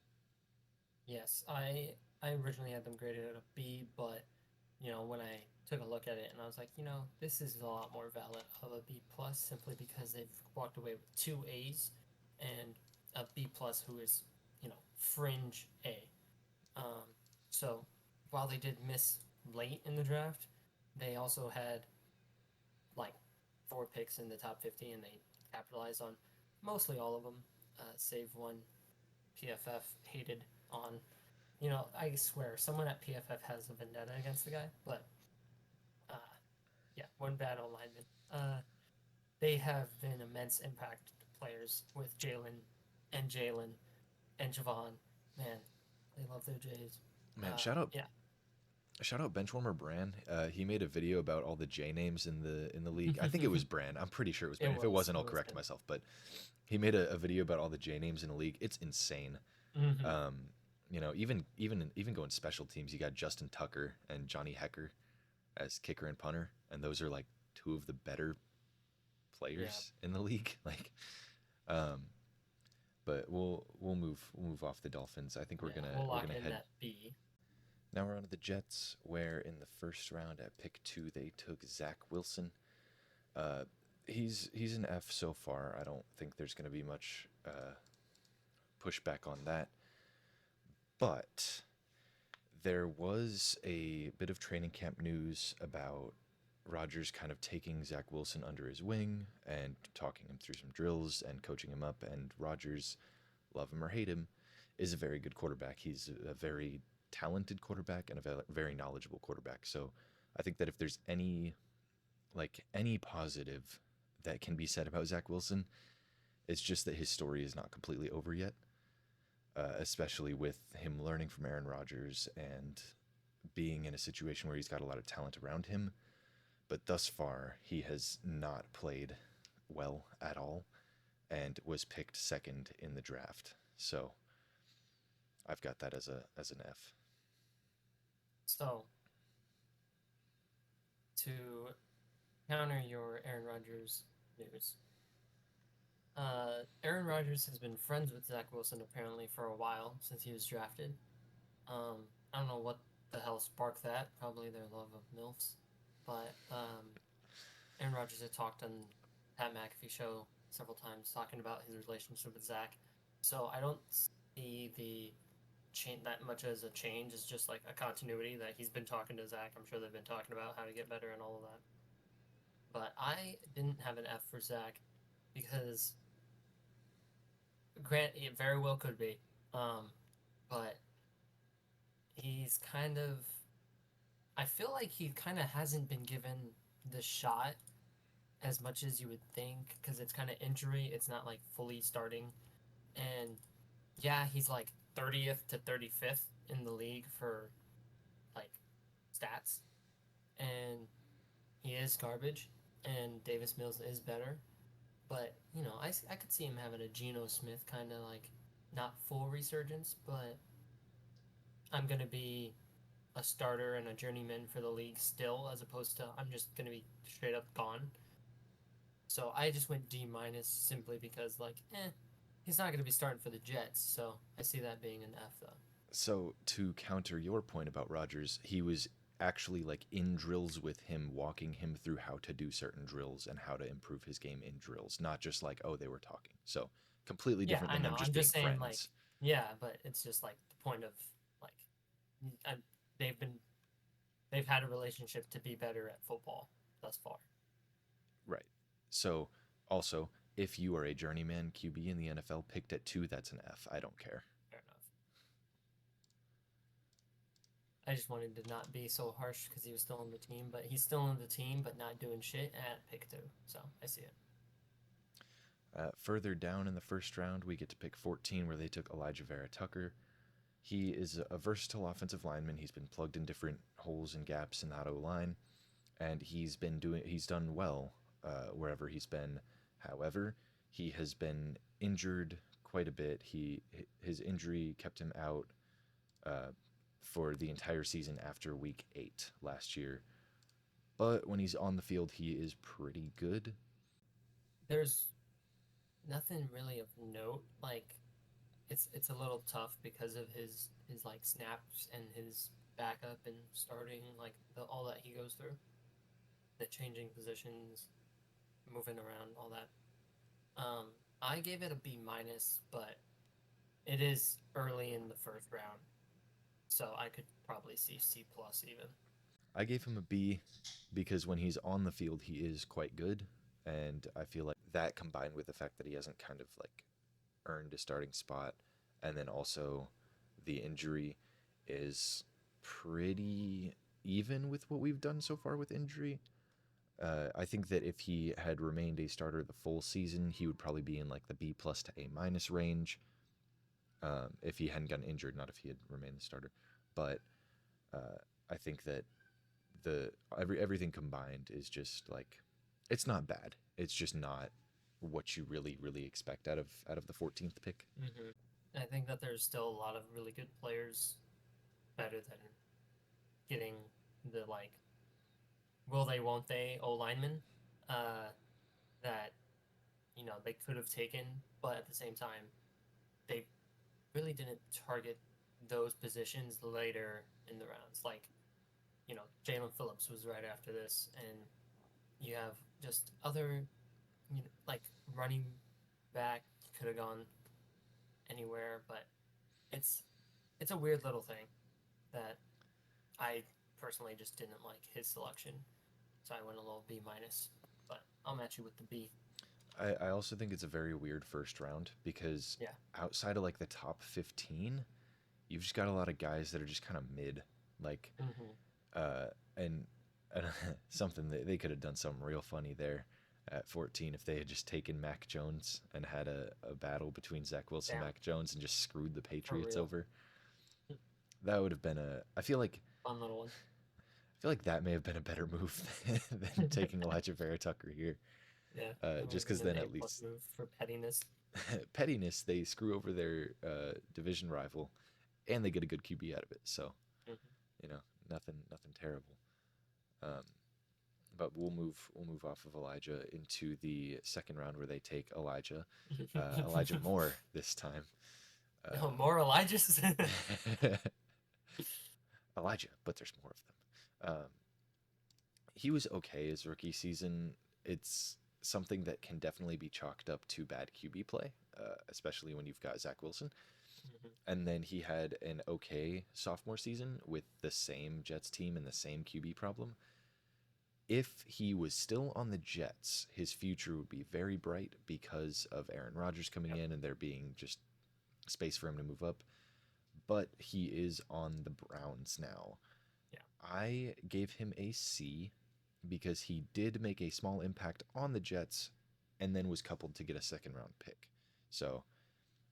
Yes, I originally had them graded at a B, but when I took a look at it and I was like, this is a lot more valid of a B plus simply because they've walked away with 2 A's and a B plus who is, fringe A. Um, so while they did miss late in the draft, they also had like 4 picks in the top 50 and they capitalized on mostly all of them, save one PFF hated on. I swear someone at PFF has a vendetta against the guy, but uh, yeah, one bad alignment. they have been immense impact players with Jalen and Javon. Man, they love their J's. Man, Yeah. shout out Benchwarmer Bran. He made a video about all the J names in the league. I think it was Bran. I'm pretty sure it was it Bran. If it was. wasn't, It I'll was correct him. myself. But he made a video about all the J names in the league. It's insane. Mm-hmm. Um, you know, even going special teams, you got Justin Tucker and Johnny Hecker as kicker and punter, and those are like two of the better Yeah. players in the league. Like, um, but we'll move off the Dolphins. I think Yeah. We'll we're lock gonna in head. that B. Now we're on to the Jets, where in the first round at pick 2 they took Zach Wilson. Uh, he's an F so far. I don't think there's going to be much pushback on that. But there was a bit of training camp news about Rodgers kind of taking Zach Wilson under his wing and talking him through some drills and coaching him up. And Rodgers, love him or hate him, is a very good quarterback. He's a very talented quarterback and a very knowledgeable quarterback. So I think that if there's any positive that can be said about Zach Wilson, it's just that his story is not completely over yet, especially with him learning from Aaron Rodgers and being in a situation where he's got a lot of talent around him. But thus far, he has not played well at all and was picked second in the draft. So I've got that as an F. So to counter your Aaron Rodgers news, Aaron Rodgers has been friends with Zach Wilson apparently for a while since he was drafted. I don't know what the hell sparked that. Probably their love of MILFs. But Aaron Rodgers had talked on Pat McAfee show several times talking about his relationship with Zach. So I don't see the change that much as a change. It's just like a continuity that he's been talking to Zach. I'm sure they've been talking about how to get better and all of that. But I didn't have an F for Zach because Grant, it very well could be. Um, but he's kind of. I feel like he kind of hasn't been given the shot as much as you would think because it's kind of injury. It's not like fully starting. And yeah, he's like 30th to 35th in the league for like stats. And he is garbage. And Davis Mills is better. But, I could see him having a Geno Smith kind of like not full resurgence, but I'm going to be a starter and a journeyman for the league still, as opposed to I'm just going to be straight up gone. So I just went D minus simply because, like, he's not going to be starting for the Jets. So I see that being an F, though. So to counter your point about Rodgers, he was actually like in drills with him, walking him through how to do certain drills and how to improve his game in drills, not just like, oh, they were talking. So completely Yeah, different I than know. them just I'm being just saying, like, friends. yeah, but it's just like the point of, like, I, they've been, they've had a relationship to be better at football thus far. Right. So also, if you are a journeyman QB in the NFL picked at 2, that's an F. I don't care. Fair enough. I just wanted to not be so harsh because he was still on the team, but he's still on the team, but not doing shit at pick 2. So I see it. Further down in the first round, we get to pick 14, where they took Elijah Vera Tucker. He is a versatile offensive lineman. He's been plugged in different holes and gaps in that O line, and he's done well wherever he's been. However, he has been injured quite a bit. His injury kept him out uh, for the entire season after week 8 last year. But when he's on the field, he is pretty good. There's nothing really of note. Like it's a little tough because of his like snaps and his backup and starting like all that he goes through, the changing positions, moving around, all that. Um, I gave it a B minus, but it is early in the first round, so I could probably see C plus even. I gave him a B because when he's on the field, he is quite good. And I feel like that combined with the fact that he hasn't kind of like earned a starting spot, and then also the injury is pretty even with what we've done so far with injury. I think that if he had remained a starter the full season, he would probably be in like the B plus to A minus range. If he hadn't gotten injured, not if he had remained the starter. But I think that everything combined is just like it's not bad. It's just not what you really expect out of the 14th pick. Hmm. I think that there's still a lot of really good players better than getting the like will they won't they O lineman uh, that they could have taken, but at the same time they really didn't target those positions later in the rounds. Like Jalen Phillips was right after this, and you have just other like running back could have gone anywhere, but it's it's a weird little thing that I personally just didn't like his selection, so I went a little B minus. But I'll match you with the B. I also think it's a very weird first round because Yeah. outside of like the top 15, you've just got a lot of guys that are just kind of mid. Like, Mm-hmm. uh, and, and something that they could have done something real funny there at 14 if they had just taken Mac Jones and had a battle between Zach Wilson and Damn, Mac Jones and just screwed the for Patriots real. over. That would have been a. Fun little one. I feel like that may have been a better move than taking Elijah Vera Tucker here. Yeah, that might Just have because been an then A at plus least move for pettiness. pettiness, they screw over their division rival, and they get a good QB out of it. So Mm-hmm. you know, nothing terrible. Um, but we'll move off of Elijah into the second round where they take Elijah Moore this time. No more Elijahs. Elijah, but there's more of them. He was okay his rookie season. It's something that can definitely be chalked up to bad QB play, especially when you've got Zach Wilson. Mhm. And then he had an okay sophomore season with the same Jets team and the same QB problem. If he was still on the Jets, his future would be very bright because of Aaron Rodgers coming Yep. in and there being just space for him to move up. But he is on the Browns now. Yeah. I gave him a C because he did make a small impact on the Jets and then was coupled to get a second round pick. So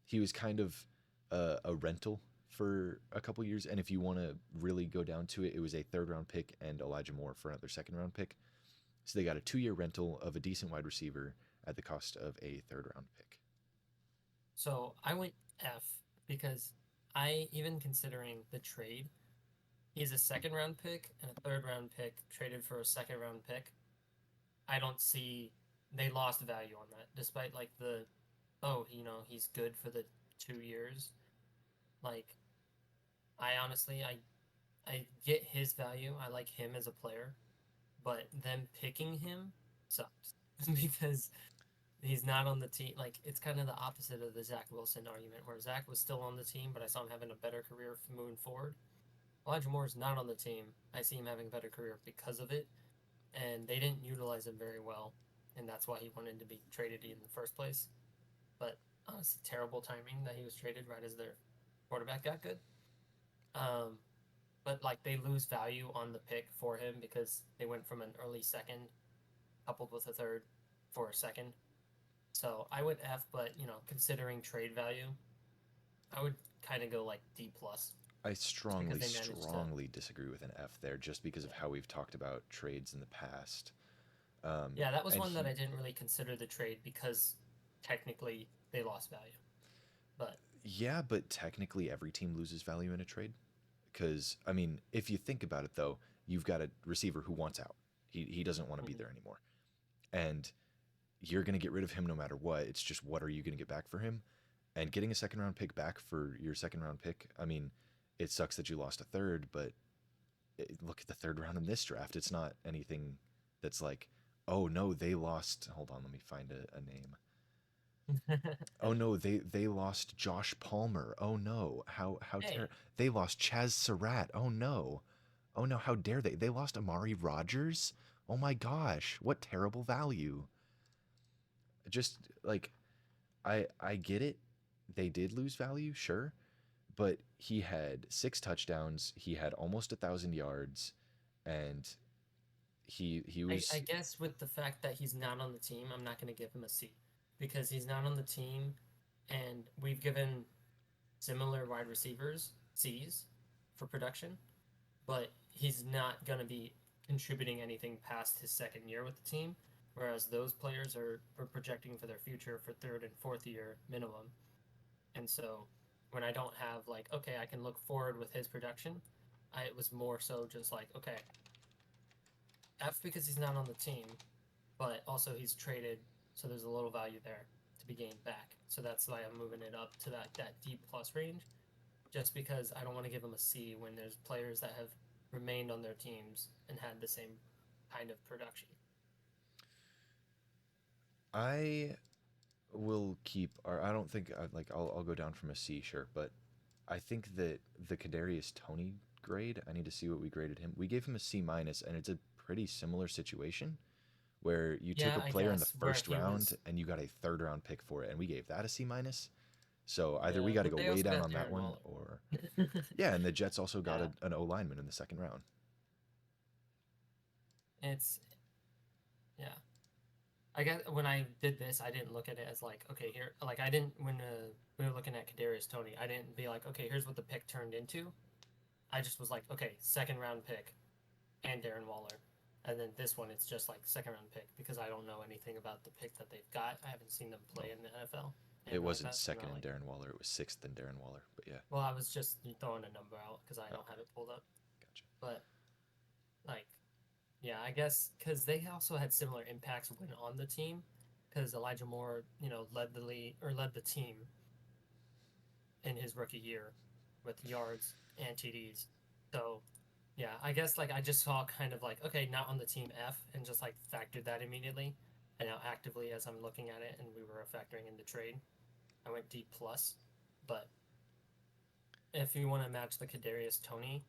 he was kind of a rental for a couple years. And if you want to really go down to it, it was a third round pick and Elijah Moore for another second round pick. So they got a 2 year rental of a decent wide receiver at the cost of a third round pick. So I went F because even considering the trade, he's a second round pick and a third round pick traded for a second round pick. I don't see they lost value on that, despite like he's good for the 2 years. Like I honestly I get his value. I like him as a player, but them picking him sucks because he's not on the team. Like it's kind of the opposite of the Zach Wilson argument, where Zach was still on the team, but I saw him having a better career moving forward. Elijah Moore is not on the team. I see him having a better career because of it, and they didn't utilize him very well, and that's why he wanted to be traded in the first place. But honestly, terrible timing that he was traded right as their quarterback got good. Um, but like they lose value on the pick for him because they went from an early second coupled with a third for a second. So I would F, but considering trade value, I would kind of go like D plus, I just because strongly, they managed to. strongly disagree with an F there just because of Yeah, how we've talked about trades in the past. yeah, that was And one that he, I didn't really consider the trade because technically they lost value. But yeah, but technically every team loses value in a trade. Because, I mean, if you think about it though, you've got a receiver who wants out. He doesn't want to be mhm, there anymore. And you're going to get rid of him no matter what. It's just what are you going to get back for him? And getting a second round pick back for your second round pick, I mean, it sucks that you lost a third, but look at the third round in this draft. It's not anything that's like, oh no, they lost. Hold on, let me find a name. Oh no, they lost Josh Palmer. Oh no, how hey, they lost Chaz Surratt. Oh no, oh no, how dare they? They lost Amari Rogers. Oh my gosh, what terrible value. Just like I get it. They did lose value, sure, but he had 6 touchdowns. He had almost 1,000 yards, and he I was. guess with the fact that he's not on the team, I'm not going to give him a C because he's not on the team, and we've given similar wide receivers C's for production, but he's not going to be contributing anything past his second year with the team. Whereas those players are projecting for their future for third and fourth year minimum. And so when I don't have like, okay, I can look forward with his production, it was more so just like, okay, F because he's not on the team, but also he's traded, so there's a little value there to be gained back. So that's why I'm moving it up to that D plus range, just because I don't want to give him a C when there's players that have remained on their teams and had the same kind of production. I will keep our. I don't think I'll go down from a C, sure, but I think that the Kadarius Tony grade. I need to see what we graded him. We gave him a C minus, and it's a pretty similar situation where you took Yeah, a I player in the guess where first he round was. and you got a third round pick for it, and we gave that a C minus. So either we Yeah, got to but go they way also down got on that Darren one, Waller. or yeah. And the Jets also got Yeah, an O lineman in the second round. it's yeah. I guess when I did this, I didn't look at it as like, okay, here, like I didn't when we were looking at Kadarius Tony, I didn't be like, okay, here's what the pick turned into. I just was like, okay, second round pick and Darren Waller, and then this one it's just like second round pick because I don't know anything about the pick that they've got. I haven't seen them play Well, in the NFL, it anything like wasn't that. So I'm second not in like, Darren Waller; it was sixth in Darren Waller. But yeah, well, I was just throwing a number out because I don't okay, have it pulled up, gotcha. but like yeah, I guess because they also had similar impacts when on the team. Because Elijah Moore, led the lead or led the team in his rookie year with yards and TDs. So yeah, I guess like I just saw kind of like okay, not on the team F, and just like factored that immediately. And now actively as I'm looking at it, and we were factoring in the trade, I went D plus. But if you want to match the Kadarius Tony,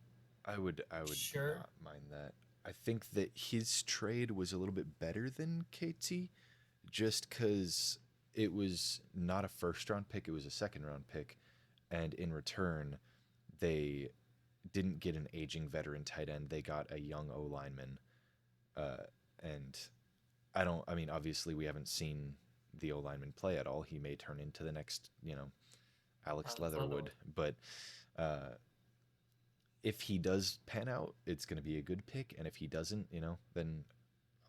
I would sure. not mind that. I think that his trade was a little bit better than KT, just because it was not a first round pick; it was a second round pick, and in return, they didn't get an aging veteran tight end. They got a young O lineman, uh, and I don't. I mean, obviously, we haven't seen the O lineman play at all. He may turn into the next, Alex Alex Leatherwood, Leatherwood. but uh, if he does pan out, it's going to be a good pick, and if he doesn't, then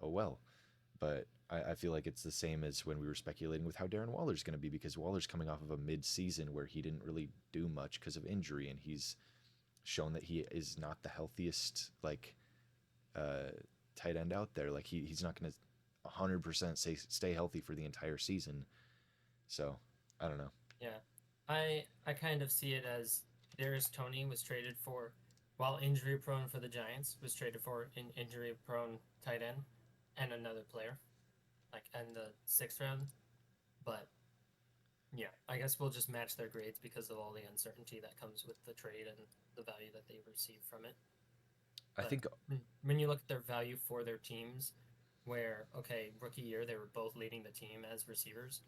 oh well. But I feel like it's the same as when we were speculating with how Darren Waller's going to be because Waller's coming off of a mid-season where he didn't really do much because of injury, and he's shown that he is not the healthiest uh, tight end out there. Like he's not going to 100% stay healthy for the entire season. So I don't know. Yeah, I kind of see it as Kadarius Tony was traded for, while injury prone for the Giants, was traded for an injury prone tight end and another player, like in the sixth round. But yeah, I guess we'll just match their grades because of all the uncertainty that comes with the trade and the value that they receive from it. I But think when you look at their value for their teams, where okay, rookie year they were both leading the team as receivers,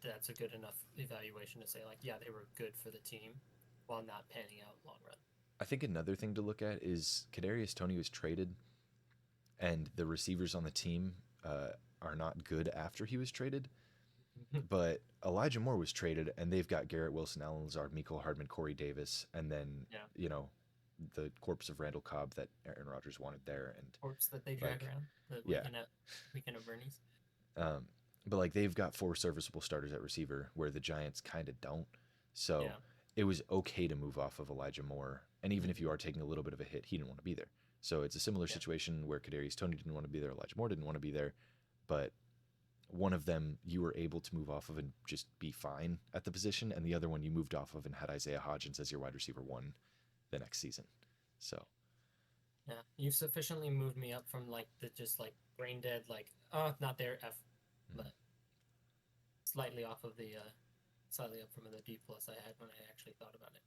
that's a good enough evaluation to say like yeah they were good for the team, while not panning out long run. I think another thing to look at is Kadarius Tony was traded, and the receivers on the team are not good after he was traded. But Elijah Moore was traded, and they've got Garrett Wilson, Alan Lazard, Miko Hardman, Corey Davis, and then Yeah, the corpse of Randall Cobb that Aaron Rodgers wanted there, and corpse that they drag like around the yeah, weekend of Bernie's. um, but like they've got four serviceable starters at receiver where the Giants kind of don't. So Yeah. it was okay to move off of Elijah Moore, and even if you Mm-hmm. are taking a little bit of a hit, he didn't want to be there. So it's a similar Yeah. situation where Kadarius Tony didn't want to be there, Elijah Moore didn't want to be there, but one of them you were able to move off of and just be fine at the position, and the other one you moved off of and had Isaiah Hodgins as your wide receiver one the next season. So Yeah, you've sufficiently moved me up from like the just like brain dead, like oh not there F, mm, but slightly off of the slightly up from the D plus I had when I actually thought about it.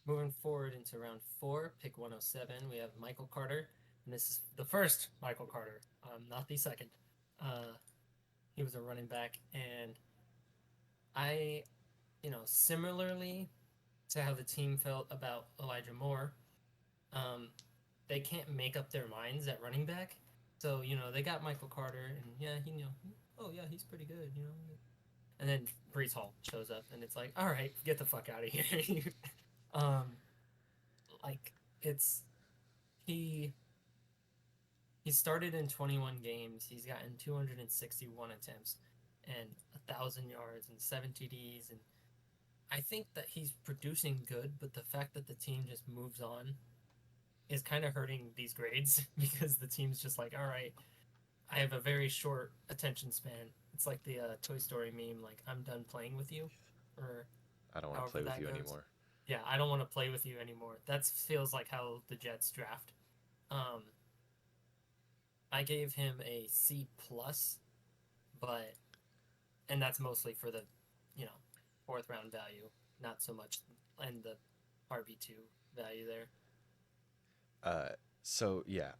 Moving forward into round four, pick 107, we have Michael Carter, and this is the first Michael Carter, not the second. Uh, he was a running back, and I, similarly to how the team felt about Elijah Moore, um, they can't make up their minds at running back, So, they got Michael Carter, and yeah, oh yeah, he's pretty good. And then Brees Hall shows up, and it's like, all right, get the fuck out of here. um, like it's he he started in 21 games. He's gotten 261 attempts and 1,000 yards and 7 TDs, and I think that he's producing good. But the fact that the team just moves on is kind of hurting these grades because the team's just like, all right, I have a very short attention span. It's like the Toy Story meme, like I'm done playing with you, or I don't want to however play with that you goes. anymore. Yeah, I don't want to play with you anymore. That feels like how the Jets draft. Um, I gave him a C plus, but and that's mostly for the, you know, fourth round value, not so much and the RB2 value there. Uh, so yeah,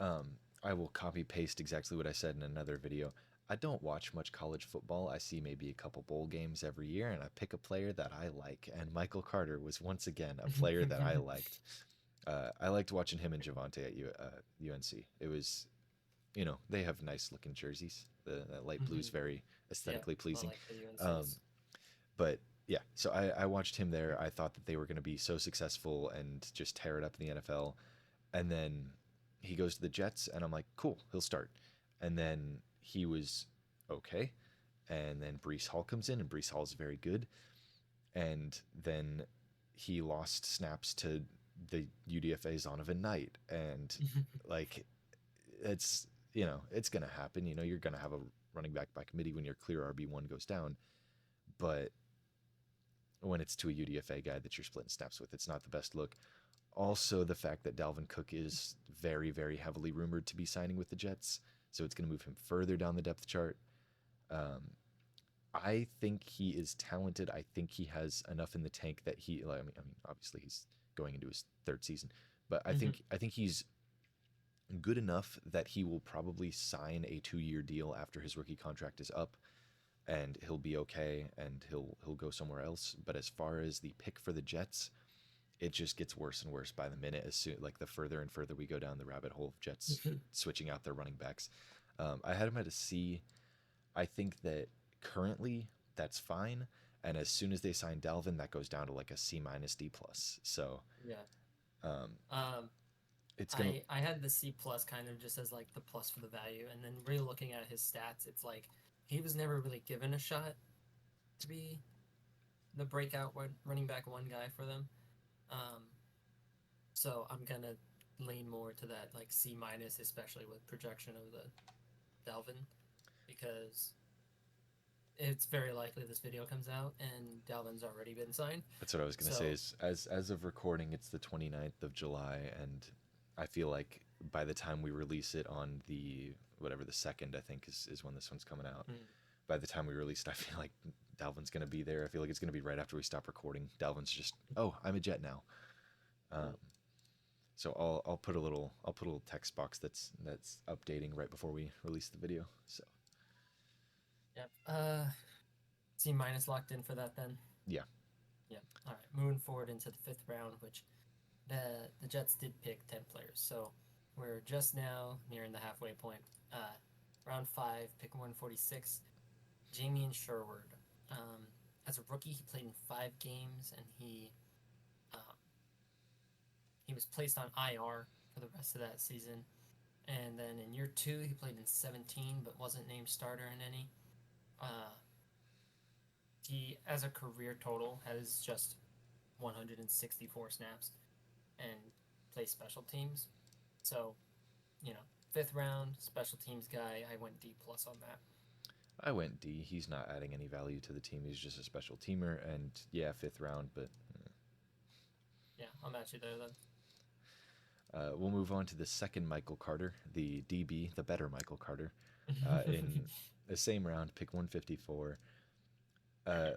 um I will copy paste exactly what I said in another video. I don't watch much college football. I see maybe a couple bowl games every year, and I pick a player that I like. And Michael Carter was once again a player that I liked. I liked watching him and Javante at UNC. It was, they have nice looking jerseys. The light blue is very Yeah, aesthetically I pleasing. like the Um, UNCs. but yeah, so I watched him there. I thought that they were going to be so successful and just tear it up in the NFL. And then he goes to the Jets, and I'm like, cool, he'll start. And then he was okay. And then Brees Hall comes in, and Brees Hall is very good. And then he lost snaps to the UDFA Zonovan Knight. And like, it's, it's going to happen. You're going to have a running back by committee when your clear RB1 goes down. But when it's to a UDFA guy that you're splitting snaps with, it's not the best look. Also, the fact that Dalvin Cook is very, very heavily rumored to be signing with the Jets, so it's going to move him further down the depth chart. Um, I think he is talented. I think he has enough in the tank that I mean, obviously he's going into his third season, but I Hmm. think I think he's good enough that he will probably sign a 2-year deal after his rookie contract is up, and he'll be okay, and he'll go somewhere else. But as far as the pick for the Jets, it just gets worse and worse by the minute. As soon like the further and further we go down the rabbit hole of Jets switching out their running backs. I had him at a C. I think that currently that's fine, and as soon as they sign Dalvin, that goes down to like a C minus D plus. So Yeah. um, Um, it's gonna. I had the C plus kind of just as like the plus for the value, and then really looking at his stats, it's like he was never really given a shot to be the breakout running back one guy for them. Um, so I'm gonna lean more to that like C minus, especially with projection of the Dalvin, because it's very likely this video comes out and Dalvin's already been signed. That's what I was gonna say. So Is as of recording, it's the 29th of July, and I feel like by the time we release it on the whatever the second, I think is when this one's coming out. mm, By the time we release it, I feel like Dalvin's gonna be there. I feel like it's gonna be right after we stop recording. Dalvin's just, oh, I'm a Jet now. Um, mm, so I'll put a little text box that's updating right before we release the video. So yep. C minus locked in for that then. yeah, Yeah. All right. Moving forward into the fifth round, which the Jets did pick 10 players, so we're just now nearing the halfway point. Round five, pick 146, Jamie Sherwood. Um, as a rookie, he played in 5 games, and um, he was placed on IR for the rest of that season. And then in year two, he played in 17, but wasn't named starter in any. Uh, he, as a career total, has just 164 snaps and plays special teams. So, you know, fifth round special teams guy. I went D plus on that. I went D. He's not adding any value to the team. He's just a special teamer, and yeah, fifth round. But Yeah, I'll match you there then. we'll move on to the second Michael Carter, the DB, the better Michael Carter, in the same round, pick 154.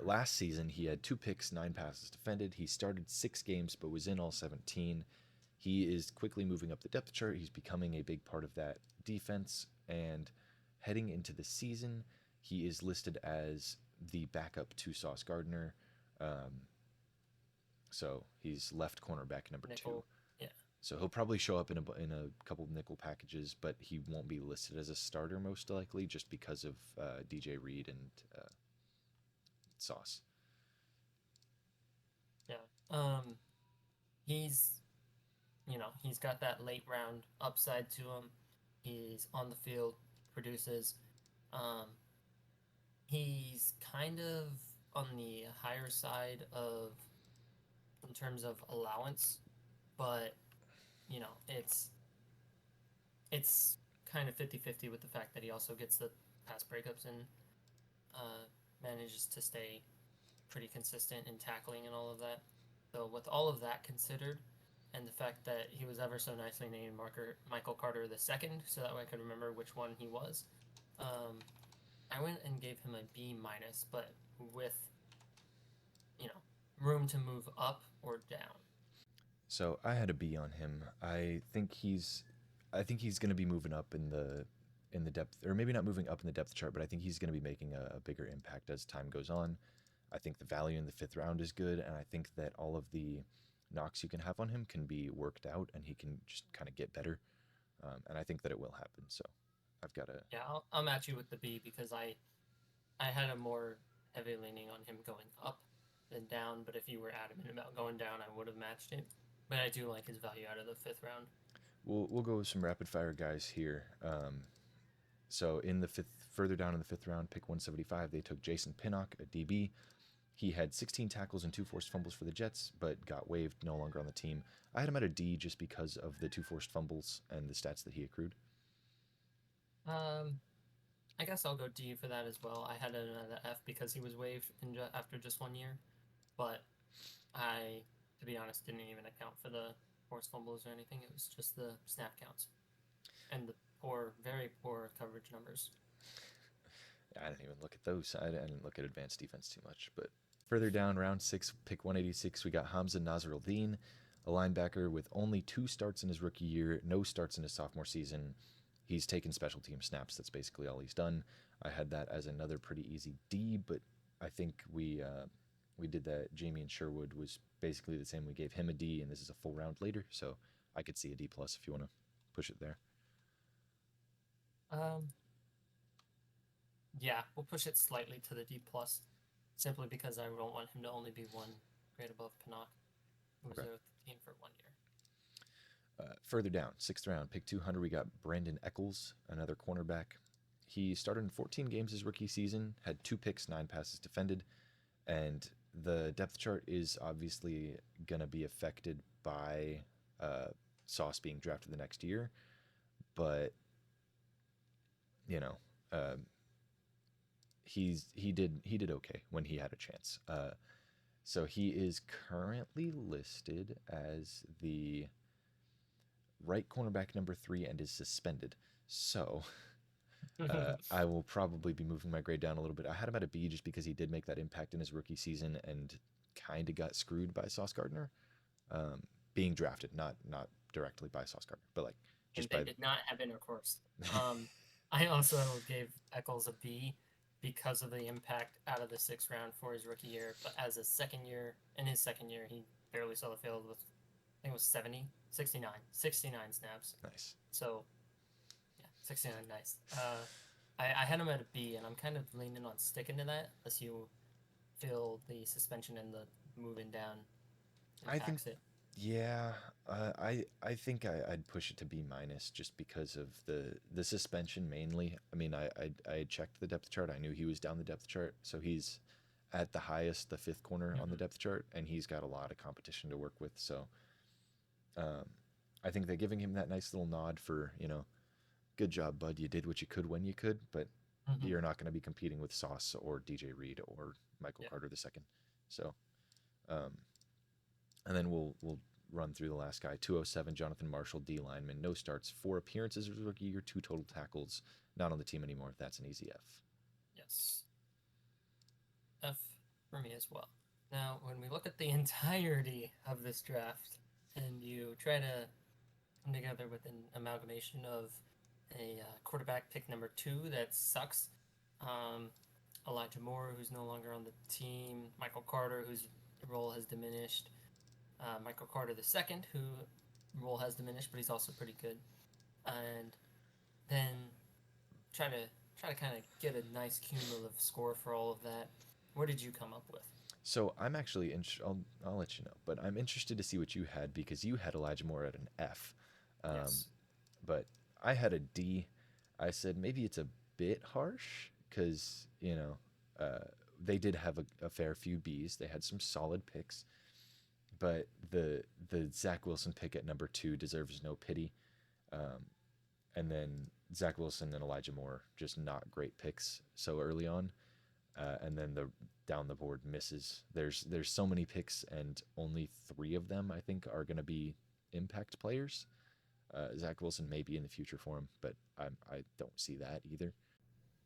Last season, he had 2 picks, 9 passes defended. He started 6 games, but was in all 17. He is quickly moving up the depth chart. He's becoming a big part of that defense. And heading into the season, he is listed as the backup to Sauce Gardner. Um, so he's left cornerback number 2. Nickel. Yeah. So he'll probably show up in a couple of nickel packages, but he won't be listed as a starter most likely, just because of DJ Reed and Sauce. Yeah. He's he's got that late round upside to him. He's on the field, produces. Um, he's kind of on the higher side of in terms of allowance, but it's kind of 50-50 with the fact that he also gets the pass breakups and uh, manages to stay pretty consistent in tackling and all of that. So with all of that considered, and the fact that he was ever so nicely named Michael Carter II, so that way I could remember which one he was, um, I went and gave him a B minus, but with you know room to move up or down. So I had a B on him. I think he's going to be moving up in the depth, or maybe not moving up in the depth chart, but I think he's going to be making a bigger impact as time goes on. I think the value in the fifth round is good, and I think that all of the knocks you can have on him can be worked out, and he can just kind of get better. And I think that it will happen. So I've got a Yeah, I'll match you with the B because I had a more heavy leaning on him going up than down, but if you were adamant about going down, I would have matched it. But I do like his value out of the fifth round. we'll go with some rapid fire guys here. So in the fifth, further down in the fifth round, pick 175, they took Jason Pinnock, a DB. He had 16 tackles and two forced fumbles for the Jets, but got waived, no longer on the team. I had him at a D just because of the two forced fumbles and the stats that he accrued. Um, I guess I'll go D for that as well. I had it at an F because he was waived after just 1 year, but I, to be honest, didn't even account for the forced fumbles or anything. It was just the snap counts and the poor, very poor coverage numbers. I didn't even look at those. I didn't look at advanced defense too much. But further down, round six, pick 186, we got Hamza Nasruddin, a linebacker with only two starts in his rookie year, no starts in his sophomore season. He's taken special team snaps. That's basically all he's done. I had that as another pretty easy D, but I think we did that. Jamie and Sherwood was basically the same. We gave him a D, and this is a full round later, so I could see a D plus if you want to push it there. Um, yeah, we'll push it slightly to the D plus, simply because I don't want him to only be one grade above Pinnock, who was Okay. there with the team for 1 year. Further down, sixth round, pick 200, we got Brandon Eccles, another cornerback. He started in 14 games his rookie season, had two picks, nine passes defended, and the depth chart is obviously going to be affected by uh, Sauce being drafted the next year. But you know, uh, he did okay when he had a chance. So he is currently listed as the right cornerback number three and is suspended. So I will probably be moving my grade down a little bit. I had him at a B just because he did make that impact in his rookie season and kind of got screwed by Sauce Gardner being drafted, not directly by Sauce Gardner, but like And just they by. did not have intercourse. Um, I also gave Eccles a B because of the impact out of the sixth round for his rookie year. But as a second year, in his second year, he barely saw the field with, I think it was 70, 69 snaps. Nice. So, yeah, 69, nice. I had him at a B, and I'm kind of leaning on sticking to that, unless you feel the suspension and the moving down I think impacts it. yeah, I think I'd push it to B minus just because of the suspension mainly. I mean, I checked the depth chart. I knew he was down the depth chart, so he's at the highest, the fifth corner on the Mm-hmm. depth chart, and he's got a lot of competition to work with. So um, I think they're giving him that nice little nod for good job, bud. You did what you could when you could, but Mm-hmm. you're not going to be competing with Sauce or DJ Reed or Michael Yeah. Carter II. So um, and then we'll run through the last guy. 207, Jonathan Marshall, D lineman, no starts, four appearances as rookie year, two total tackles. Not on the team anymore. That's an easy F. Yes. F for me as well. Now, when we look at the entirety of this draft and you try to come together with an amalgamation of a quarterback pick number two that sucks, um, Elijah Moore, who's no longer on the team, Michael Carter, whose role has diminished, Michael Carter II, who role has diminished, but he's also pretty good. And then try to try to kind of get a nice cumulative score for all of that. What did you come up with? So I'm actually I'll let you know, but I'm interested to see what you had because you had Elijah Moore at an F, um, Yes. but I had a D. I said maybe it's a bit harsh because they did have a fair few Bs. They had some solid picks, but the Zach Wilson pick at number 2 deserves no pity. Um, and then Zach Wilson and Elijah Moore just not great picks so early on. And then the down the board misses. There's so many picks, and only 3 of them I think are going to be impact players. Zach Wilson may be in the future for him, but I don't see that either.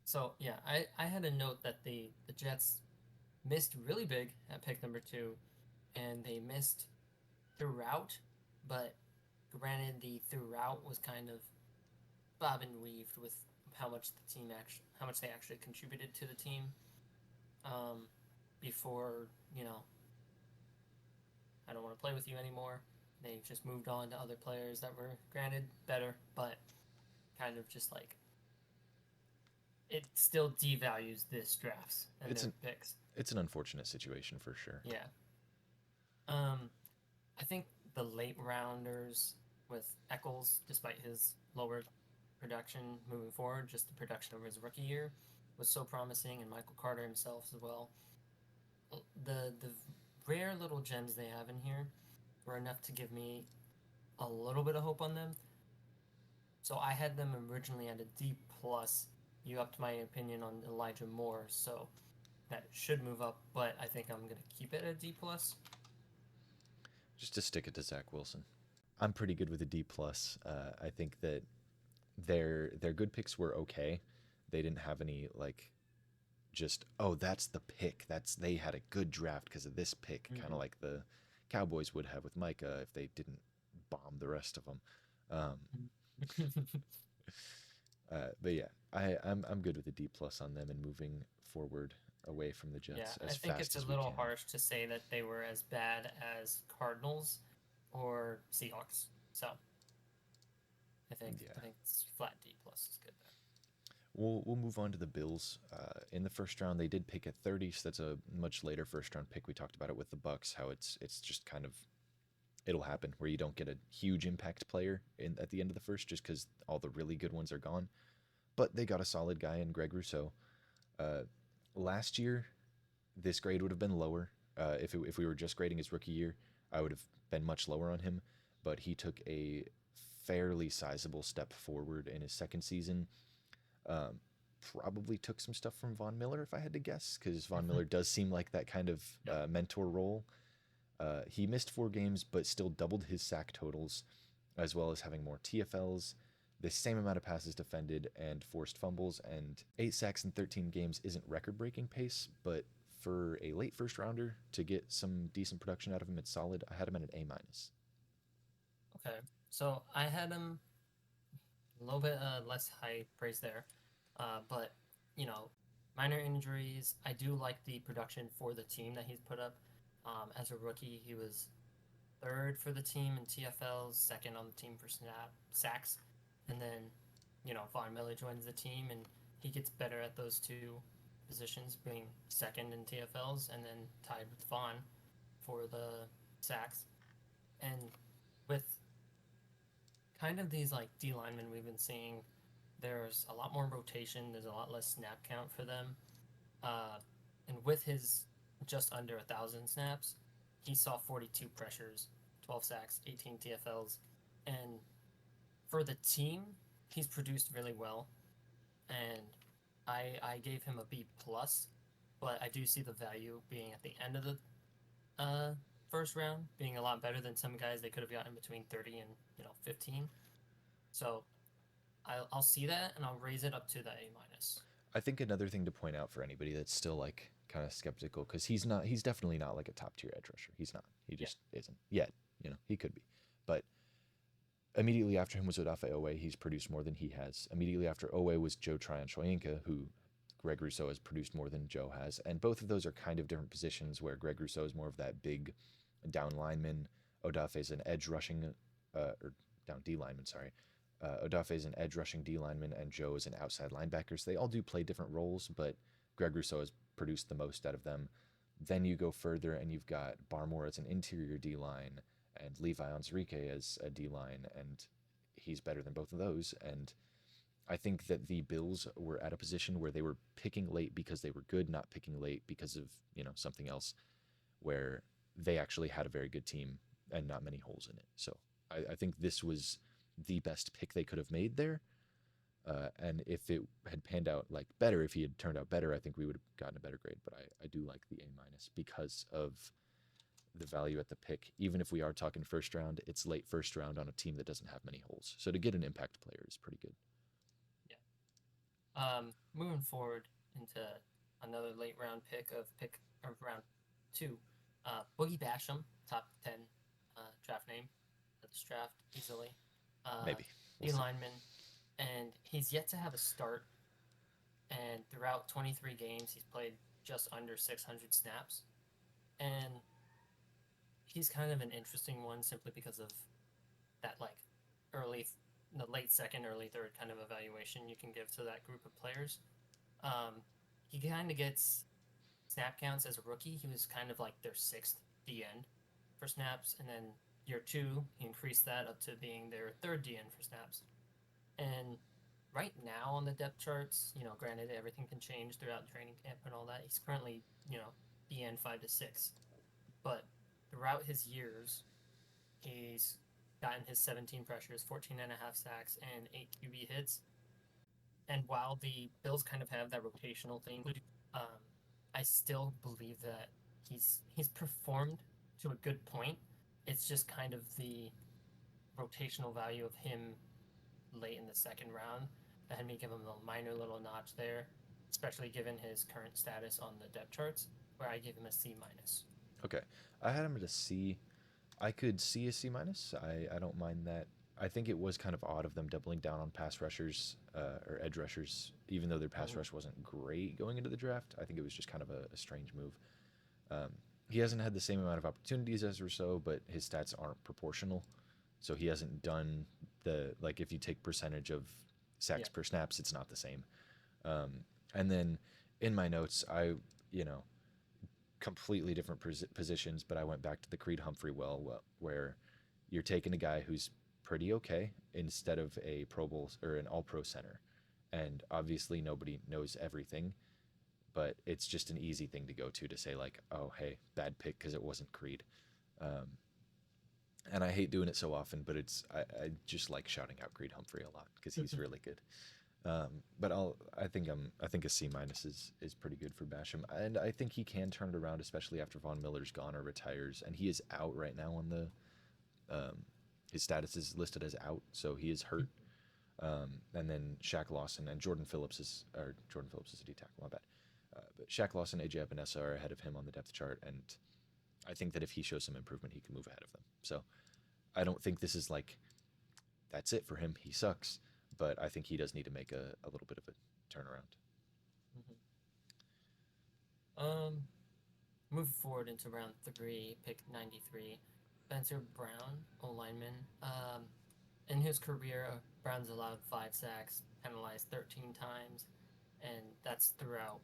So yeah, I had a note that the Jets missed really big at pick number 2, and they missed throughout, but granted the throughout was kind of bob and weaved with how much they actually contributed to the team um, before I don't want to play with you anymore. They just moved on to other players that were granted better, but kind of just like it still devalues this drafts and It's their an picks. it's an unfortunate situation for sure. Yeah. Um, I think the late rounders with Eccles, despite his lower production moving forward, just the production over his rookie year was so promising, and Michael Carter himself as well. The rare little gems they have in here were enough to give me a little bit of hope on them. So I had them originally at a D plus. You upped my opinion on Elijah Moore, so that should move up, but I think I'm gonna keep it at D plus. Just to stick it to Zach Wilson. I'm pretty good with a D plus. I think that their good picks were okay. They didn't have any like just that's the pick. They had a good draft because of this pick, kind of Mm-hmm. like the Cowboys would have with Micah if they didn't bomb the rest of them. Um, but yeah, I'm good with a D plus on them and moving forward away from the Yeah, Jets I as think fast it's a as we little can. harsh to say that they were as bad as Cardinals or Seahawks. So I Yeah, think it's flat D plus is good there. we'll move on to the Bills. In the first round, they did pick at 30, so that's a much later first round pick. We talked about it with the Bucks, how it's just kind of it'll happen where you don't get a huge impact player at the end of the first just because all the really good ones are gone. But they got a solid guy in Greg Rousseau. Uh, Last year, this grade would have been lower. If we were just grading his rookie year, I would have been much lower on him. But he took a fairly sizable step forward in his second season. Um, Probably took some stuff from Von Miller, if I had to guess, because Von Miller does seem like that kind of Yep. mentor role. He missed 4 games, but still doubled his sack totals, as well as having more TFLs, the same amount of passes defended, and forced fumbles. And 8 sacks in 13 games isn't record-breaking pace, but for a late first rounder to get some decent production out of him, it's solid. I had him at an A minus. Okay. So I had him a little bit less high praise there, but you know, minor injuries. I do like the production for the team that he's put up. As a rookie, he was third for the team in TFLs, second on the team for sacks, and then Von Miller joins the team and he gets better at those two positions, being second in TFLs and then tied with Von for the sacks. And with kind of these like D linemen we've been seeing, there's a lot more rotation. There's a lot less snap count for them. And with his just under 1,000 snaps, he saw 42 pressures, 12 sacks, 18 TFLs, and for the team, he's produced really well. And I gave him a B plus, but I do see the value being at the end of the uh, first round, being a lot better than some guys they could have gotten between 30 and 15. So I'll see that and I'll raise it up to the A minus. I think another thing to point out for anybody that's still like kind of skeptical, because he's definitely not like a top tier edge rusher. He's not. He Yeah. just isn't yet. He could be. But immediately after him was Odafe Owe. He's produced more than he has. Immediately after Owe was Joe Tryon-Shoyinka, who Greg Rousseau has produced more than Joe has. And both of those are kind of different positions where Greg Rousseau is more of that big down lineman. Odafe is an edge rushing or down D lineman, sorry. Odafe is an edge rushing D lineman, and Joe is an outside linebacker. So they all do play different roles, but Greg Rousseau has produced the most out of them. Then you go further, and you've got Barmore as an interior D line, and Levi Onzarike as a D line, and he's better than both of those. And I think that the Bills were at a position where they were picking late because they were good, not picking late because of something else, where they actually had a very good team and not many holes in it. So I think this was the best pick they could have made there. And if it had panned out like better, if he had turned out better, I think we would have gotten a better grade. But I do like the A minus because of the value at the pick. Even if we are talking first round, it's late first round on a team that doesn't have many holes. So to get an impact player is pretty good. Moving forward into another late round pick of round 2, Boogie Basham, top 10 draft name at this draft easily. Maybe. We'll D see. lineman, and he's yet to have a start. And throughout 23 games, he's played just under 600 snaps. And he's kind of an interesting one simply because of that, like, early, the late second, early third kind of evaluation you can give to that group of players. He kind of gets snap counts as a rookie. He was kind of like their sixth DN for snaps, and then year 2, he increased that up to being their third DN for snaps. And right now on the depth charts, granted everything can change throughout training camp and all that. He's currently, DN 5 to 6, but throughout his years, he's gotten his 17 pressures, 14 and a half sacks, and 8 QB hits. And while the Bills kind of have that rotational thing, um, I still believe that he's performed to a good point. It's just kind of the rotational value of him late in the second round that had me give him a minor little notch there, especially given his current status on the depth charts, where I give him a C minus. Okay. I had him at a C. I could see a C minus. I don't mind that. I think it was kind of odd of them doubling down on pass rushers or edge rushers, even though their pass rush wasn't great going into the draft. I think it was just kind of a strange move. Um, he hasn't had the same amount of opportunities as Rousseau, but his stats aren't proportional. So he hasn't done like if you take percentage of sacks per snaps, it's not the same. Um, and then in my notes, you know, completely different positions, but I went back to the Creed Humphrey where you're taking a guy who's pretty okay instead of a Pro Bowl or an All Pro center. And obviously, nobody knows everything, but it's just an easy thing to go to say, like, oh, hey, bad pick because it wasn't Creed. Um, and I hate doing it so often, but I just like shouting out Creed Humphrey a lot because he's really good. But I think a C minus is pretty good for Basham, and I think he can turn it around, especially after Von Miller's gone or retires, and he is out right now on the his status is listed as out, so he is hurt. And then Shaq Lawson and Jordan Phillips is a D tackle, my bad. But Shaq Lawson, AJ Epinesa are ahead of him on the depth chart, and I think that if he shows some improvement, he can move ahead of them. So I don't think this is like that's it for him. He sucks, but I think he does need to make a little bit of a turnaround. Mm-hmm. Move forward into round 3, pick 93, Spencer Brown, O lineman. In his career, Brown's allowed 5 sacks, penalized 13 times, and that's throughout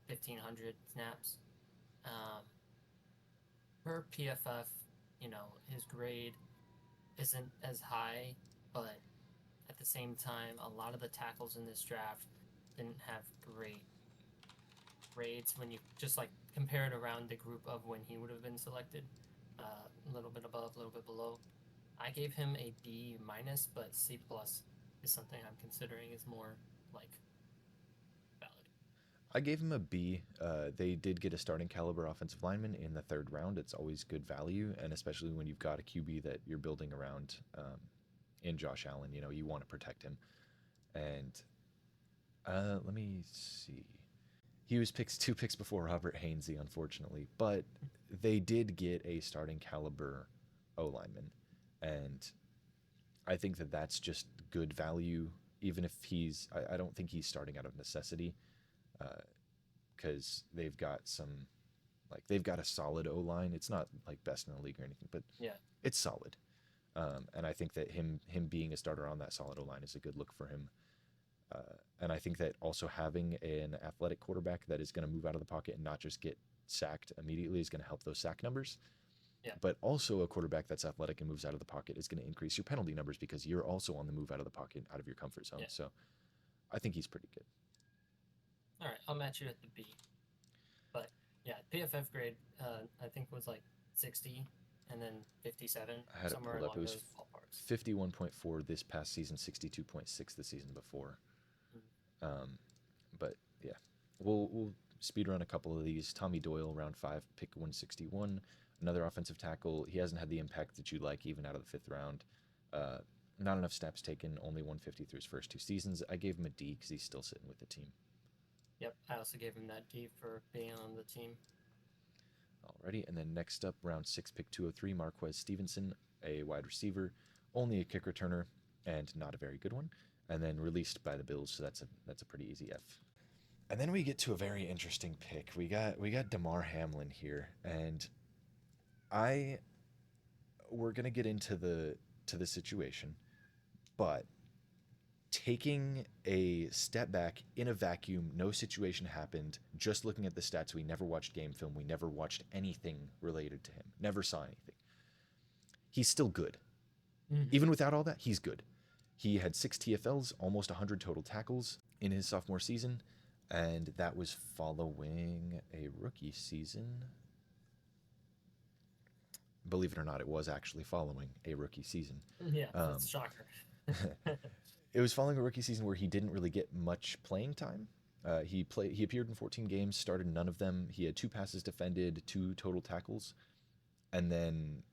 1,500 snaps. Um, per PFF, his grade isn't as high, but at the same time, a lot of the tackles in this draft didn't have great grades when you just like compare it around the group of when he would have been selected. A little bit above, a little bit below. I gave him a B minus, but C plus is something I'm considering is more like valid. I gave him a B. They did get a starting caliber offensive lineman in the third round. It's always good value, and especially when you've got a QB that you're building around in Josh Allen. You want to protect him. And let me see. He was 2 picks before Robert Hainsey, unfortunately, but they did get a starting caliber O lineman, and I think that that's just good value. Even if I don't think he's starting out of necessity, because they've got a solid O line. It's not like best in the league or anything, but Yeah. it's solid. And I think that him being a starter on that solid O line is a good look for him. And I think that also having an athletic quarterback that is going to move out of the pocket and not just get sacked immediately is going to help those sack numbers. Yeah. But also a quarterback that's athletic and moves out of the pocket is going to increase your penalty numbers because you're also on the move out of the pocket, out of your comfort zone. Yeah. So I think he's pretty good. All right, I'll match you at the B. But yeah, PFF grade I think was like 60 and then 57, I had it somewhere pulled up. along It was those ballparks. 51.4 this past season, 62.6 the season before. But yeah, we'll speed run a couple of these. Tommy Doyle, round 5, pick 161. Another offensive tackle. He hasn't had the impact that you'd like even out of the 5th round. Not enough snaps taken, only 150 through his first 2 seasons. I gave him a D because he's still sitting with the team. Yep, I also gave him that D for being on the team. Alrighty, and then next up, round 6, pick 203, Marquez Stevenson, a wide receiver, only a kick returner, and not a very good one. And then released by the Bills, so that's a pretty easy F. And then we get to a very interesting pick. We got Damar Hamlin here, and we're gonna get into the situation, but taking a step back in a vacuum, no situation happened, just looking at the stats, we never watched game film, we never watched anything related to him, never saw anything. He's still good. Even without all that, he's good. He had 6 TFLs, almost 100 total tackles in his sophomore season, and that was following a rookie season. Believe it or not, it was actually following a rookie season. Yeah, that's a shocker. It was following a rookie season where he didn't really get much playing time. He appeared in 14 games, started none of them. He had 2 passes defended, 2 total tackles, and then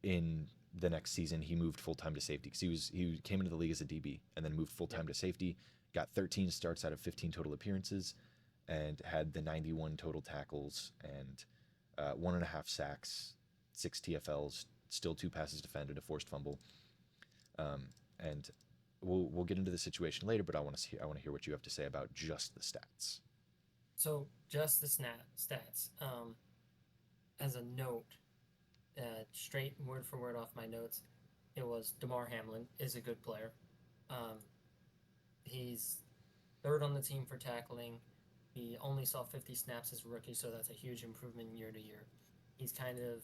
in the next season he moved full time to safety because he came into the league as a DB and then moved full time to safety. Got 13 starts out of 15 total appearances, and had the 91 total tackles and 1.5 sacks, 6 TFLs, still 2 passes defended, a forced fumble, and we'll get into the situation later. But I want to hear what you have to say about just the stats. So just the stats. As a note, straight word for word off my notes, it was Damar Hamlin is a good player. He's 3rd on the team for tackling. He only saw 50 snaps as a rookie, so that's a huge improvement year to year. He's kind of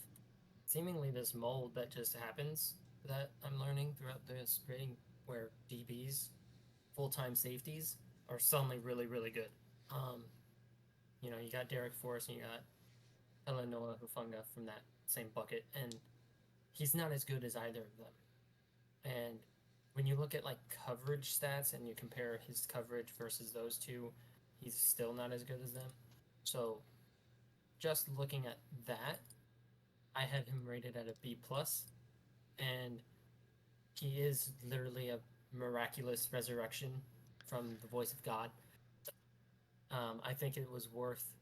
seemingly this mold that just happens that I'm learning throughout this grading, where DBs, full-time safeties, are suddenly really, really good. You got Derek Forrest and you got Noah Hufanga from that same bucket, and he's not as good as either of them. And when you look at like coverage stats and you compare his coverage versus those two, he's still not as good as them. So just looking at that, I had him rated at a B plus, and he is literally a miraculous resurrection from the voice of God. I think it was worth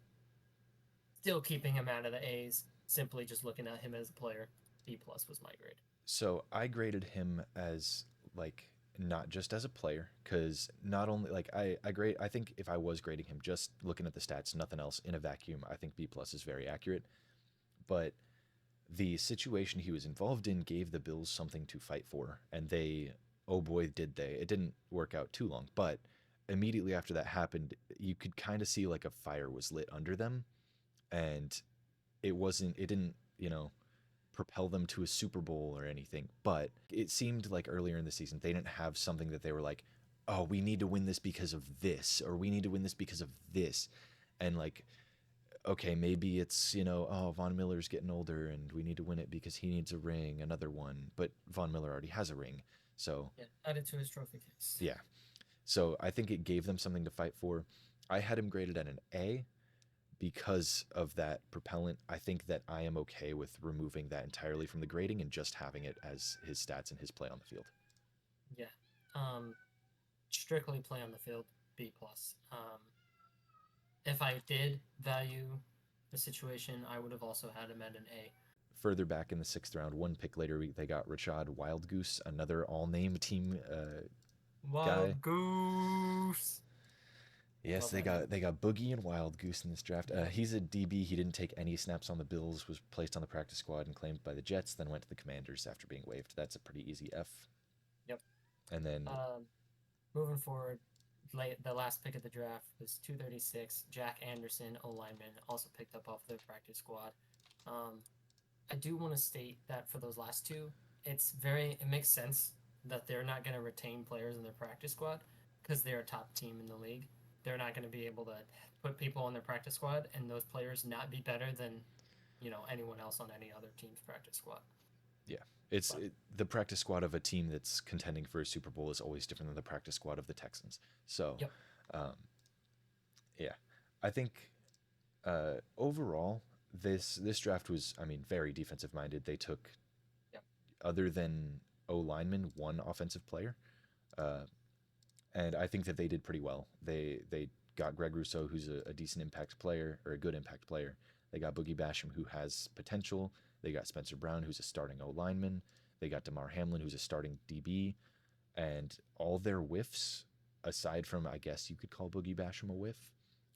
still keeping him out of the A's, simply just looking at him as a player. B plus was my grade. So I graded him as like not just as a player, because not only like I think if I was grading him just looking at the stats, nothing else in a vacuum, I think B plus is very accurate. But the situation he was involved in gave the Bills something to fight for, and they, oh boy, did they. It didn't work out too long, but immediately after that happened, you could kind of see like a fire was lit under them, and it didn't, propel them to a Super Bowl or anything, but it seemed like earlier in the season they didn't have something that they were like, oh, we need to win this because of this, or we need to win this because of this. And like, okay, maybe it's, oh, Von Miller's getting older and we need to win it because he needs a ring, another one, but Von Miller already has a ring. So yeah, added to his trophy case. Yeah. So I think it gave them something to fight for. I had him graded at an A because of that propellant. I think that I am okay with removing that entirely from the grading and just having it as his stats and his play on the field. Yeah. Strictly play on the field, B plus. If I did value the situation, I would have also had him at an A. Further back in the 6th round, 1 pick later, they got Rashad Wildgoose, another all-name team Wild guy. Goose. Yes, Love that name. they got Boogie and Wild Goose in this draft. Yep. He's a DB. He didn't take any snaps on the Bills. Was placed on the practice squad and claimed by the Jets. Then went to the Commanders after being waived. That's a pretty easy F. Yep. And then Um, Moving forward, the last pick of the draft was 236. Jack Anderson, O lineman, also picked up off the practice squad. Um, I do want to state that for those last two, it makes sense that they're not going to retain players in their practice squad because they're a top team in the league. They're not going to be able to put people on their practice squad and those players not be better than anyone else on any other team's practice squad. yeah, But the practice squad of a team that's contending for a Super Bowl is always different than the practice squad of the Texans. So, yep, um, yeah, I think overall this draft was, I mean, very defensive minded. They took, yep, other than O lineman, one offensive player, uh, and I think that they did pretty well. They got Greg Rousseau, who's a decent impact player or a good impact player. They got Boogie Basham, who has potential. They got Spencer Brown, who's a starting O lineman. They got Damar Hamlin, who's a starting DB, and all their whiffs, aside from, I guess you could call Boogie Basham a whiff,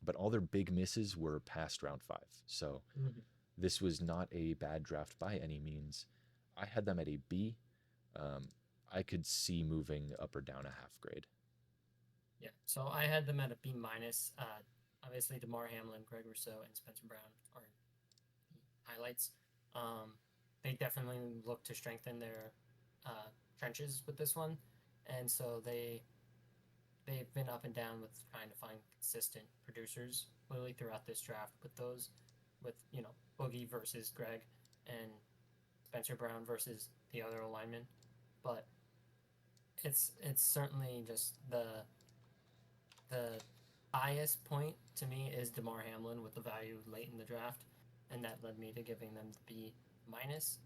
but all their big misses were past round 5. So mm-hmm. this was not a bad draft by any means. I had them at a B. Um, I could see moving up or down a half grade. Yeah. So I had them at a B minus. Obviously, Damar Hamlin, Greg Rousseau, and Spencer Brown are highlights. Um, they definitely look to strengthen their trenches with this one, and so they've been up and down with trying to find consistent producers really throughout this draft with those with Boogie versus Greg and Spencer Brown versus the other alignment, but it's certainly just the highest point to me is Damar Hamlin with the value late in the draft, and that led me to giving them the B minus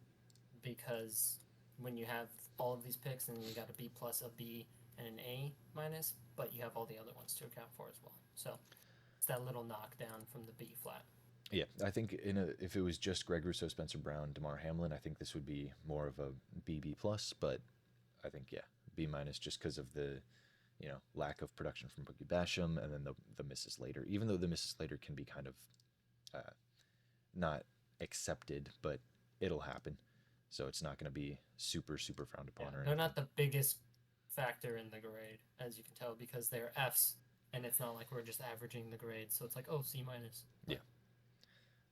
because when you have all of these picks and you got a B plus, a B, and an A minus, but you have all the other ones to account for as well. So it's that little knockdown from the B flat. Yeah, I think if it was just Greg Rousseau, Spencer Brown, Damar Hamlin, I think this would be more of a BB plus. But I think, yeah, B minus, just because of the lack of production from Boogie Basham, and then the misses later. Even though the misses later can be kind of uh, not accepted, but it'll happen. So it's not going to be super frowned Yeah, upon or they're anything. not the biggest factor in the grade, as you can tell, because they're Fs, and it's not like we're just averaging the grade. So it's like, oh, C minus. Yeah.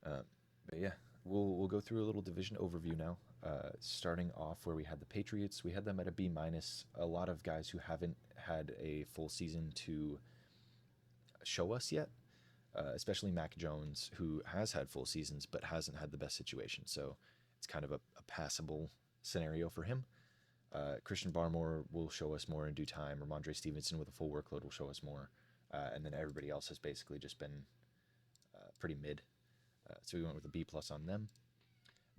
But Uh, but yeah, we'll go through a little division overview now. Starting off where we had the Patriots, we had them at a B minus. A lot of guys who haven't had a full season to show us yet, especially Mac Jones, who has had full seasons but hasn't had the best situation. So it's kind of a passable scenario for him. Christian Barmore will show us more in due time. Ramondre Stevenson with a full workload will show us more. And then everybody else has basically just been pretty mid. So we went with a B plus on them.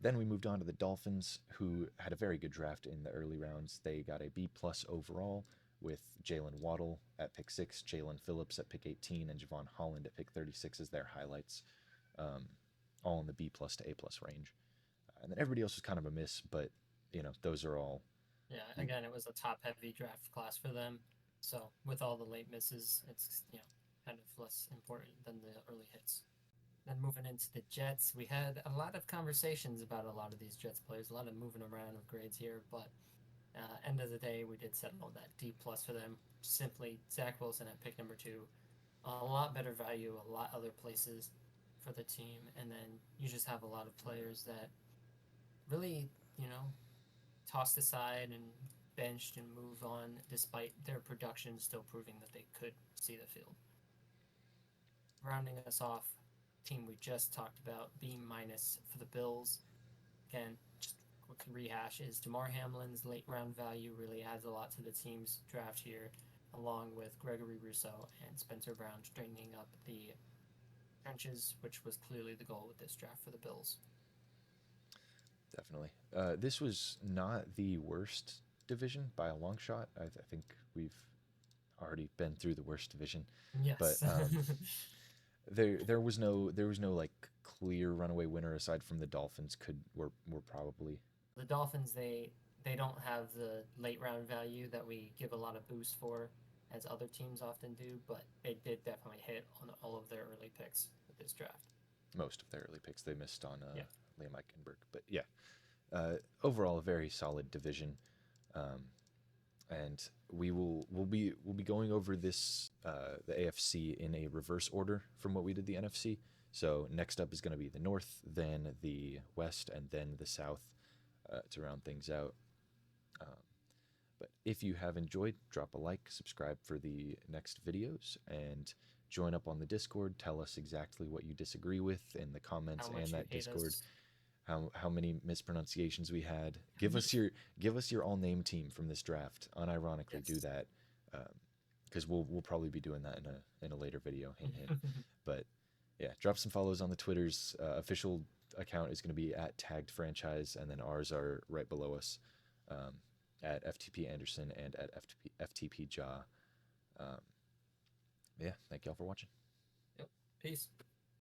Then we moved on to the Dolphins, who had a very good draft in the early rounds. They got a B plus overall with Jalen Waddle at pick 6, Jalen Phillips at pick 18, and Javon Holland at pick 36 as their highlights, all in the B plus to A plus range. And then everybody else was kind of a miss, but those are all. yeah, again, it was a top heavy draft class for them. So with all the late misses, it's kind of less important than the early hits. Then moving into the Jets, we had a lot of conversations about a lot of these Jets players, a lot of moving around of grades here, but end of the day, we did settle that D plus for them. Simply Zach Wilson at pick number 2, a lot better value, a lot other places for the team, and then you just have a lot of players that really tossed aside and benched and moved on, despite their production still proving that they could see the field. Rounding us off, team we just talked about, B minus for the Bills. Again, just quick rehash is Damar Hamlin's late round value really adds a lot to the team's draft here, along with Gregory Rousseau and Spencer Brown straightening up the trenches, which was clearly the goal with this draft for the Bills. Definitely. This was not the worst division by a long shot. I think we've already been through the worst division, but Yes. there was no like clear runaway winner aside from the Dolphins. Were probably. The Dolphins, they don't have the late round value that we give a lot of boost for as other teams often do, but they did definitely hit on all of their early picks with this draft. Most of their early picks they missed on Yeah. Liam Eichenberg, but yeah, overall a very solid division, um, and we'll be going over this the AFC in a reverse order from what we did the NFC. So next up is going to be the North, then the West, and then the South to round things out. Um, but if you have enjoyed, drop a like, subscribe for the next videos, and join up on the Discord. Tell us exactly what you disagree with in the comments How and much you that hate Discord. us. How many mispronunciations we had. Give us your all name team from this draft. Unironically, do Yes. that because we'll probably be doing that in a later video. Hint hint. But yeah, drop some follows on the Twitters. Official account is going to be at tagged franchise, and then ours are right below us at FTP Anderson and at FTP Jaw. Um, yeah, thank y'all for watching. Yep. Peace.